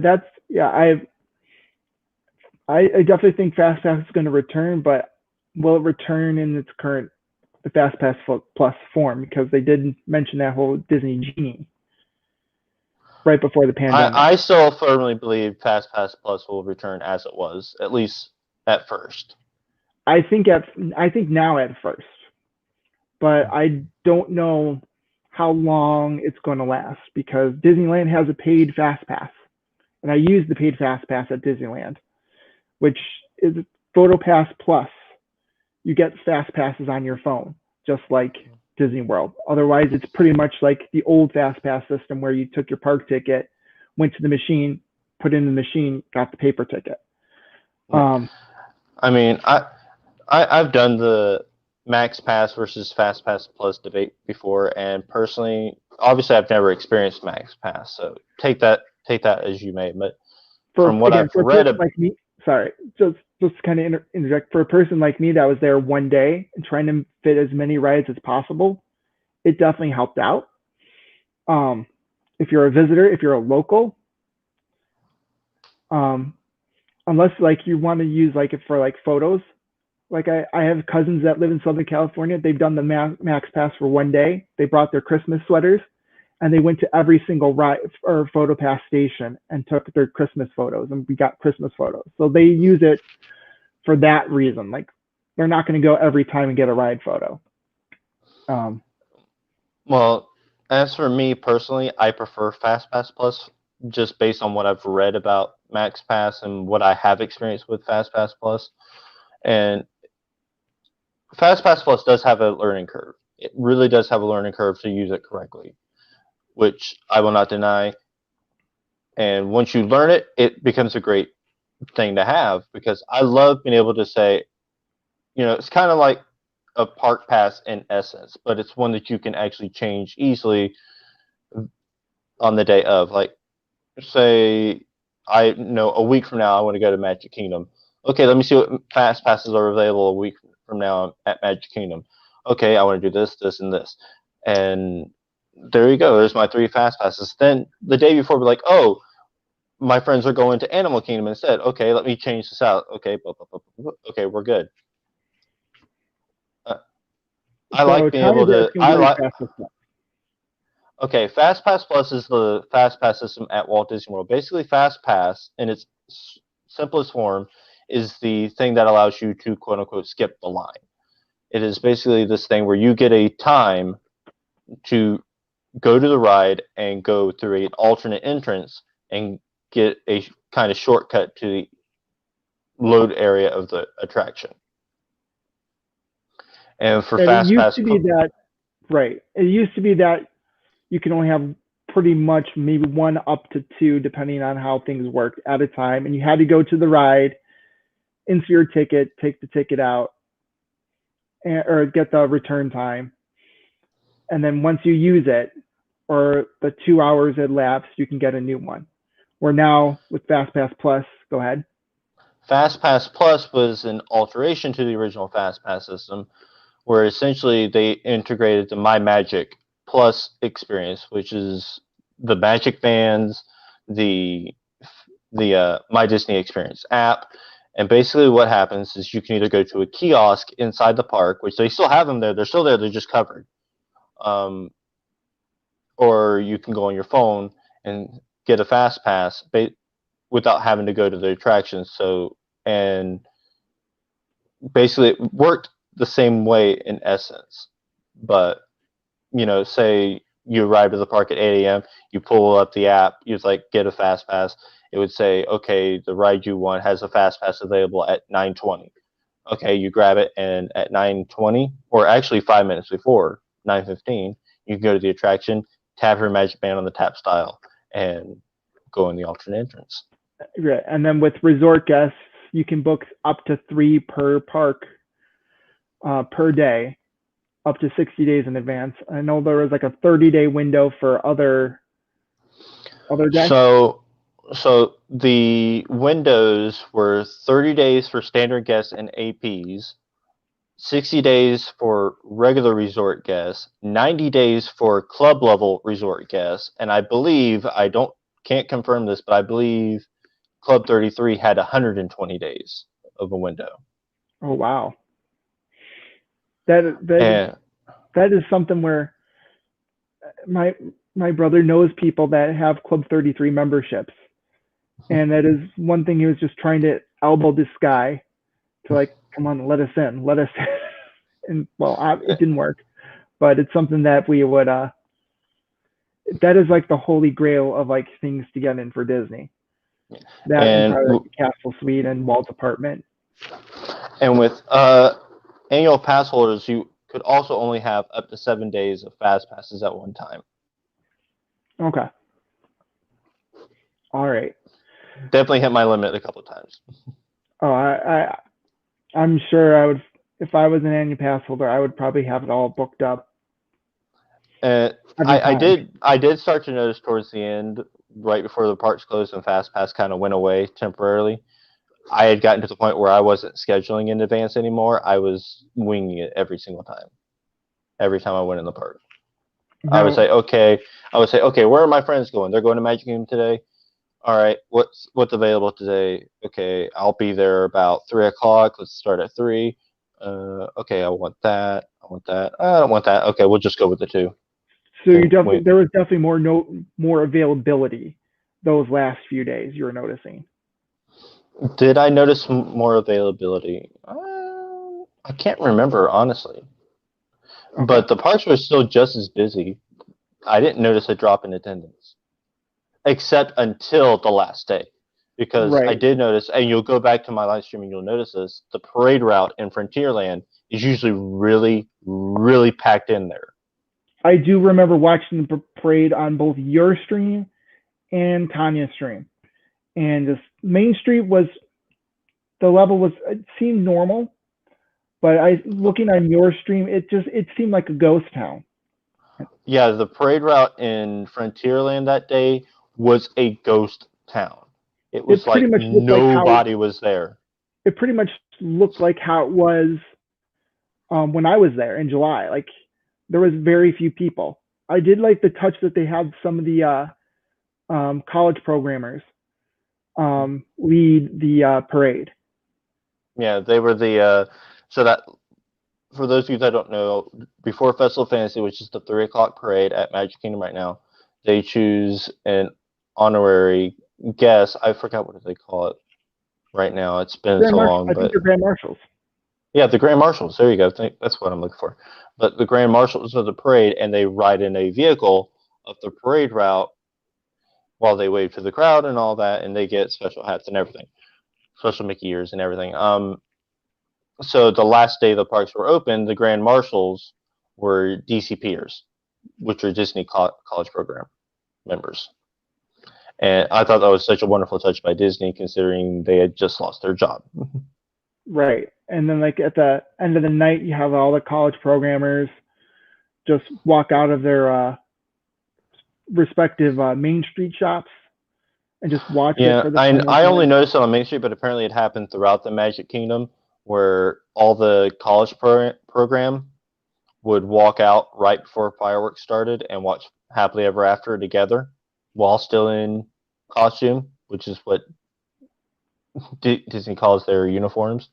definitely think Fast Pass is going to return, but will it return in its current the Fast Pass Plus form? Because they did mention that whole Disney Genie right before the pandemic. I still firmly believe Fast Pass Plus will return as it was, at least at first. I think now at first, but I don't know how long it's going to last, because Disneyland has a paid Fast Pass, and I use the paid Fast Pass at Disneyland, which is PhotoPass Plus. You get Fast Passes on your phone, just like Disney World. Otherwise, it's pretty much like the old Fast Pass system where you took your park ticket, went to the machine, put in the machine, got the paper ticket. I mean, I've done the Max Pass versus Fast Pass Plus debate before, and personally, obviously, I've never experienced Max Pass, so take that as you may. But from what I've read, just kind of interject, for a person like me that was there one day and trying to fit as many rides as possible, it definitely helped out. If you're a visitor, if you're a local, unless you want to use it for photos, I have cousins that live in Southern California. They've done the Max Pass for one day. They brought their Christmas sweaters, and they went to every single ride or PhotoPass station and took their Christmas photos, and we got Christmas photos. So they use it for that reason. They're not going to go every time and get a ride photo. Well, as for me personally, I prefer Fast Pass Plus, just based on what I've read about Max Pass and what I have experienced with Fast Pass Plus. And Fast Pass Plus does have a learning curve. It really does have a learning curve to use it correctly, which I will not deny. And once you learn it, it becomes a great thing to have, because I love being able to say, it's kind of like a park pass in essence, but it's one that you can actually change easily on the day of. Like, say I know a week from now I want to go to Magic Kingdom. Okay, let me see what fast passes are available a week from now at Magic Kingdom. Okay, I want to do this, this, and this, and there you go. There's my 3 fast passes. Then the day before, be like, oh, my friends are going to Animal Kingdom instead. Okay, let me change this out. Okay, okay, we're good. I So like being able Tanya's to. asking I what is like. Fast Pass Plus? Okay, Fast Pass Plus is the Fast Pass system at Walt Disney World. Basically, Fast Pass, in its simplest form, is the thing that allows you to quote unquote skip the line. It is basically this thing where you get a time to go to the ride and go through an alternate entrance and get a kind of shortcut to the load area of the attraction. And for And it Fast used Pass, to be that, right? It used to be that you can only have pretty much maybe 1 up to 2, depending on how things worked at a time, and you had to go to the ride, insert your ticket, take the ticket out, or get the return time, and then once you use it, or the 2 hours elapsed, you can get a new one. Where now with Fast Pass Plus, go ahead. Fast Pass Plus was an alteration to the original Fast Pass system, where essentially they integrated the My Magic Plus experience, which is the Magic Bands, the My Disney Experience app, and basically what happens is you can either go to a kiosk inside the park, which they still have them there, they're still there, they're just covered, or you can go on your phone and get a Fast Pass without having to go to the attractions. So, and basically it worked the same way in essence, but say you arrive at the park at 8 a.m., you pull up the app, you like get a fast pass. It would say, okay, the ride you want has a fast pass available at 9:20. Okay, you grab it, and at 9:20, or actually 5 minutes before 9:15, you can go to the attraction, tap your Magic Band on the tap style, and go in the alternate entrance. Right. And then with resort guests, you can book up to 3 per park per day, up to 60 days in advance. I know there was like a 30-day window for other guests. So the windows were 30 days for standard guests and APs, 60 days for regular resort guests, 90 days for club level resort guests, and I believe can't confirm this, but I believe Club 33 had 120 days of a window. Oh wow. That is something where my brother knows people that have Club 33 memberships, and that is one thing he was just trying to elbow this guy to, like, come on, let us in. And well, it didn't work, but it's something that we would that is like the holy grail of like things to get in for Disney. That and probably like the Castle Suite and Walt's apartment. And with annual pass holders, you could also only have up to 7 days of fast passes at one time. Okay. All right. Definitely hit my limit a couple of times. Oh, I'm sure I would, if I was an annual pass holder, I would probably have it all booked up. I did start to notice towards the end, right before the parks closed and Fast Pass kind of went away temporarily, I had gotten to the point where I wasn't scheduling in advance anymore. I was winging it every single time. Every time I went in the park. No. I would say, okay, where are my friends going? They're going to Magic Kingdom today. All right, what's available today? Okay, I'll be there about 3 o'clock. Let's start at 3. Okay, I want that. I don't want that. Okay, we'll just go with the 2. So there was definitely more availability those last few days. You were noticing. Did I notice more availability? I can't remember, honestly. Okay. But the parks were still just as busy. I didn't notice a drop in attendance, except until the last day. Because right. I did notice, and you'll go back to my live stream and you'll notice this, the parade route in Frontierland is usually really, really packed in there. I do remember watching the parade on both your stream and Tanya's stream. And just Main Street the level it seemed normal, but looking on your stream, it seemed like a ghost town. Yeah, the parade route in Frontierland that day was a ghost town. It It was pretty like much looked like how nobody was there. it pretty much looked like how it was when I was there in July. Like there was very few people. I did like the touch that they had some of the college programmers lead the parade. Yeah, they were the so that for those of you that don't know, before Festival Fantasy, which is the 3 o'clock parade at Magic Kingdom right now, they choose an honorary guest. I forgot what they call it right now. It's been so long, I think but they're grand marshals. yeah, the Grand Marshals. There you go. That's what I'm looking for. But the Grand Marshals of the parade, and they ride in a vehicle of the parade route while they wave to the crowd and all that, and they get special hats and everything, special Mickey ears and everything. So the last day the parks were open, the Grand Marshals were DCPers, which are Disney College Program members. And I thought that was such a wonderful touch by Disney, considering they had just lost their job. Right. And then like at the end of the night, you have all the college programmers just walk out of their respective Main Street shops and just watch it Yeah, for the final I only time. noticed it on Main Street, but apparently it happened throughout the Magic Kingdom, where all the college program would walk out right before fireworks started and watch Happily Ever After together while still in costume, which is what Disney calls their uniforms,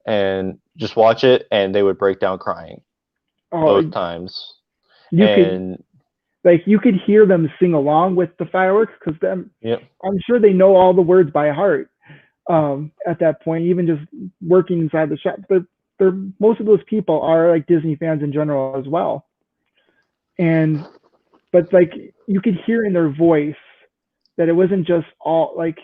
and just watch it, and they would break down crying both Oh, times. you could And like you could hear them sing along with the fireworks because yep, I'm sure they know all the words by heart at that point, even just working inside the shop. But they're most of those people are like Disney fans in general as well. And but like you could hear in their voice that it wasn't just all like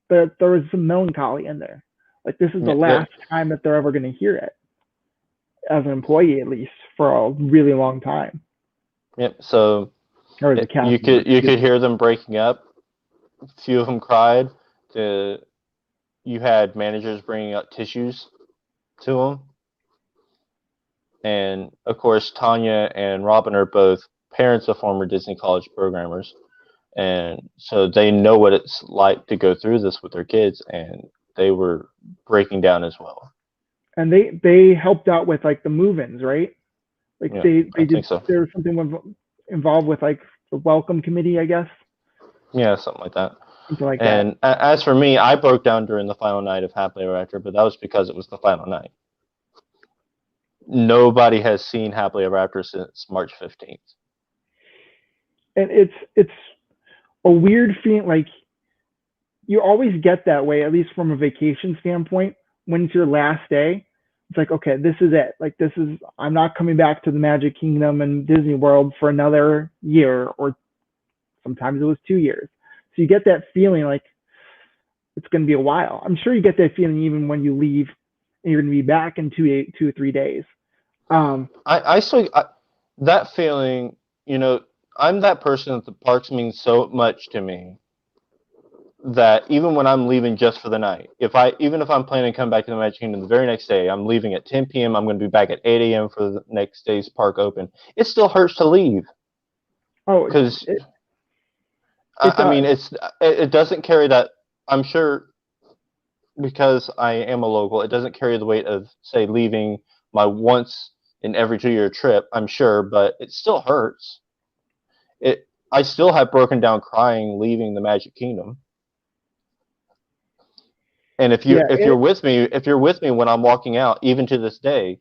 that there was some melancholy in there. Like this is the yep, last time that they're ever going to hear it as an employee, at least for a really long time, yep. So or as a cast member. you could hear them breaking up. A few of them cried. To You had managers bringing out tissues to them, and of course Tanya and Robin are both parents of former Disney College programmers, and so they know what it's like to go through this with their kids, and they were breaking down as well. And they helped out with like the move-ins, right? Like Yeah, they I did think so. there was something involved with like the welcome committee, I guess, Yeah, something like that. something like that. And as for me, I broke down during the final night of Happily Ever After, but that was because it was the final night. Nobody has seen Happily Ever After since March 15th. And it's a weird feeling. Like you always get that way, at least from a vacation standpoint. When it's your last day, it's like, okay, this is it. Like this is I'm not coming back to the Magic Kingdom and Disney World for another year, or sometimes it was 2 years. So you get that feeling like it's going to be a while. I'm sure you get that feeling even when you leave and you're going to be back in 2 or 3 days. I still that feeling. I'm that person that the parks means so much to me that even when I'm leaving just for the night, even if I'm planning to come back to the Magic Kingdom the very next day, I'm leaving at 10 p.m. I'm going to be back at 8 a.m. for the next day's park open. It still hurts to leave Oh, because it I mean does. it doesn't carry that. I'm sure because I am a local, it doesn't carry the weight of say leaving my once in every 2-year trip. I'm sure, but it still hurts. I still have broken down crying leaving the Magic Kingdom. And Yeah, if you're with me when I'm walking out, even to this day,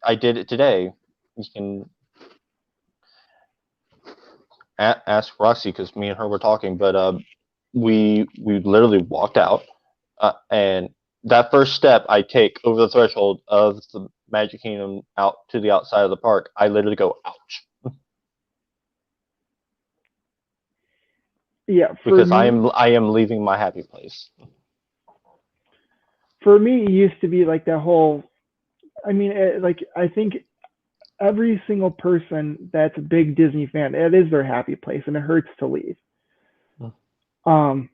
I did it today. You can ask Roxy because me and her were talking, but we literally walked out, and that first step I take over the threshold of the Magic Kingdom out to the outside of the park, I literally go ouch. yeah. Because I am leaving my happy place. For me, it used to be like that whole. I mean, like I think every single person that's a big Disney fan, it is their happy place, and it hurts to leave. Um,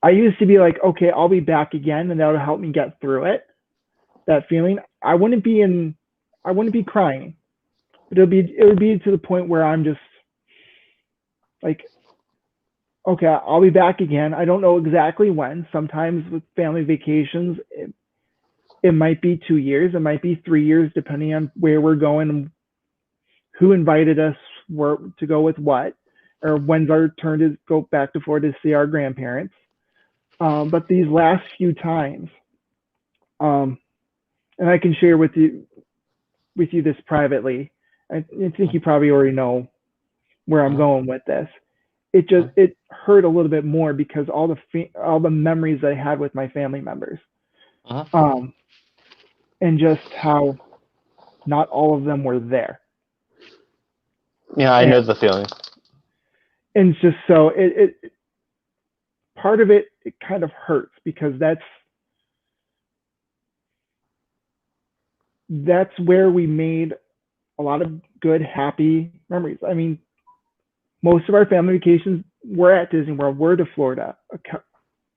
I used to be like, okay, I'll be back again, and that'll help me get through it. That feeling, I wouldn't be crying. But it would be to the point where I'm just like, okay, I'll be back again. I don't know exactly when. Sometimes with family vacations, it might be 2 years, it might be 3 years, depending on where we're going and who invited us to go with what, or when's our turn to go back to Florida to see our grandparents. But these last few times, and I can share with you this privately. I think you probably already know where I'm going with this. It hurt a little bit more because all the memories that I had with my family members, and just how not all of them were there. Yeah, I know the feeling. And it's just so it part of it kind of hurts because that's where we made a lot of good, happy memories. I mean, most of our family vacations were at Disney World, were to Florida.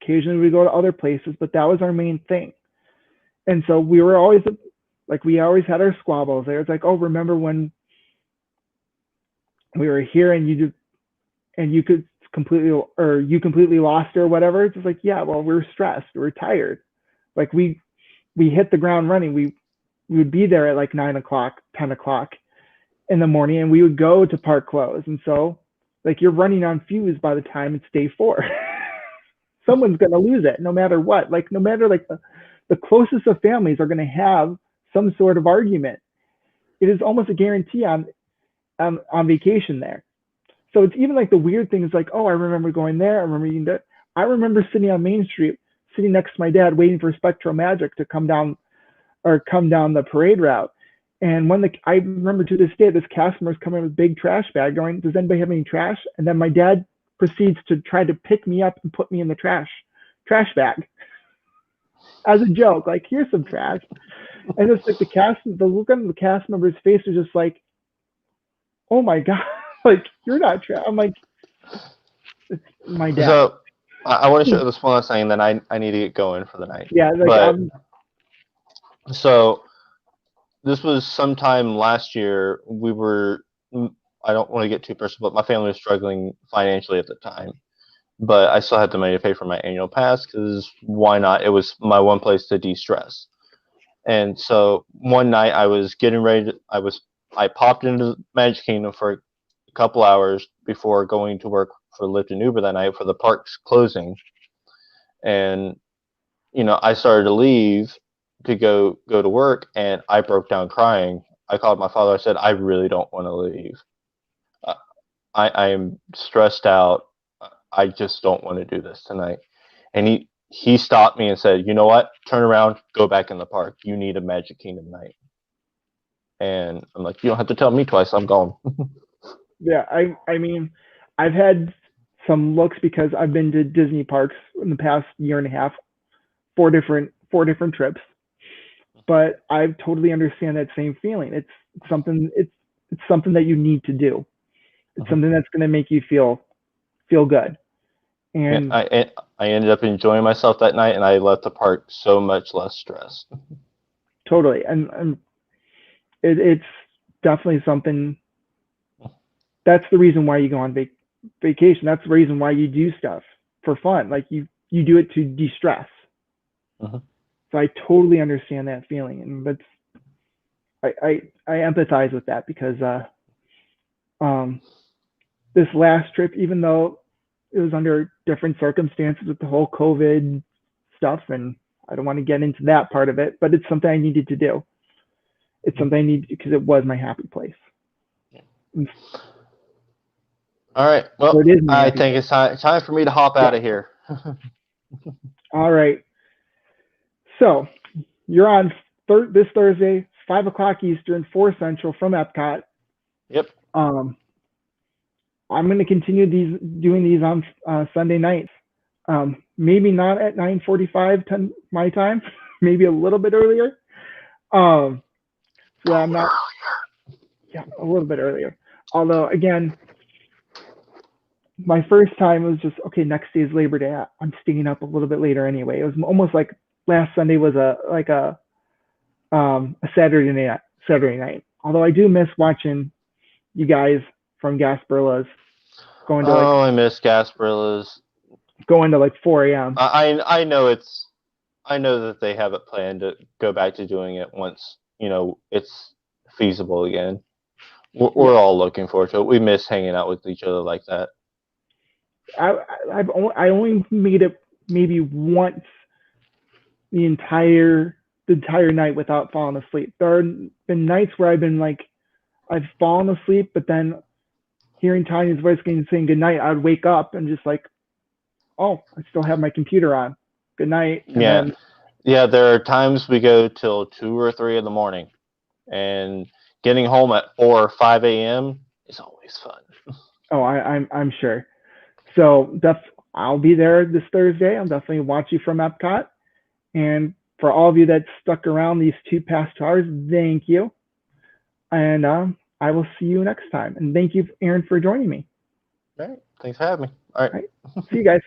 Occasionally we go to other places, but that was our main thing. And so we were always like, we always had our squabbles there. It's like, oh, remember when we were here and you could completely lost or whatever. It's just like, yeah, well, we were stressed, we were tired. Like we hit the ground running. We would be there at like 9 o'clock, 10 o'clock in the morning, and we would go to park close. And so like you're running on fumes by the time it's day 4. Someone's going to lose it no matter what. Like no matter like the closest of families are going to have some sort of argument. It is almost a guarantee on vacation there. So it's even like the weird things like, oh, I remember going there. I remember eating that. I remember sitting on Main Street, sitting next to my dad, waiting for Spectral Magic to come down the parade route. And I remember to this day, this cast member is coming with a big trash bag going, does anybody have any trash? And then my dad proceeds to try to pick me up and put me in the trash bag as a joke. Like, here's some trash. And it's like the look on the cast member's face is just like, oh my God, like you're not trash. I'm like, it's my dad. So I want to share this one last thing, then I need to get going for the night. Yeah, like so this was sometime last year. I don't want to get too personal, but my family was struggling financially at the time. But I still had the money to pay for my annual pass because why not? It was my one place to de-stress. And so one night I was getting ready I popped into Magic Kingdom for a couple hours before going to work for Lyft and Uber that night for the park's closing. And, I started to leave to go to work, and I broke down crying. I called my father. I said, I really don't want to leave. I am stressed out. I just don't want to do this tonight. And he stopped me and said, you know what? Turn around, go back in the park. You need a Magic Kingdom night. And I'm like, you don't have to tell me twice. I'm gone. Yeah, I mean, I've had some looks because I've been to Disney parks in the past year and a half, four different trips. But I totally understand that same feeling. It's something that you need to do. It's something that's going to make you feel good. And I ended up enjoying myself that night, and I left the park so much less stressed. Totally, and it's definitely something. That's the reason why you go on vacation. That's the reason why you do stuff for fun. Like you do it to de-stress. So I totally understand that feeling, and I empathize with that because this last trip, even though it was under different circumstances with the whole COVID stuff, and I don't want to get into that part of it, but it's something I needed to do. It's something I needed because it was my happy place. All right. Well, so I think it's time for me to hop out of here. All right. So you're on this Thursday, 5 o'clock Eastern, 4 Central from Epcot. Yep. I'm going to continue doing these on Sunday nights. Maybe not at 9:45 my time, maybe a little bit earlier. So I'm not. Yeah, a little bit earlier. Although again, my first time was just okay. Next day is Labor Day. I'm staying up a little bit later anyway. It was almost like last Sunday was a Saturday night. Although I do miss watching you guys from Gasparillas going to Oh, I miss Gasparillas. like 4 a.m. I know I know that they have it planned to go back to doing it once it's feasible again. We're all looking forward to it. We miss hanging out with each other like that. I only made it maybe once the entire night without falling asleep. There have been nights where I've fallen asleep, but then hearing Tanya's voice saying good night, I'd wake up and just like, oh, I still have my computer on. Good night. And yeah. There are times we go till 2 or 3 in the morning, and getting home at 4 or 5 a.m. is always fun. Oh, I'm sure. So I'll be there this Thursday. I'll definitely watch you from Epcot. And for all of you that stuck around these 2 past hours, thank you. And I will see you next time. And thank you, Aaron, for joining me. All right. Thanks for having me. All right. See you guys.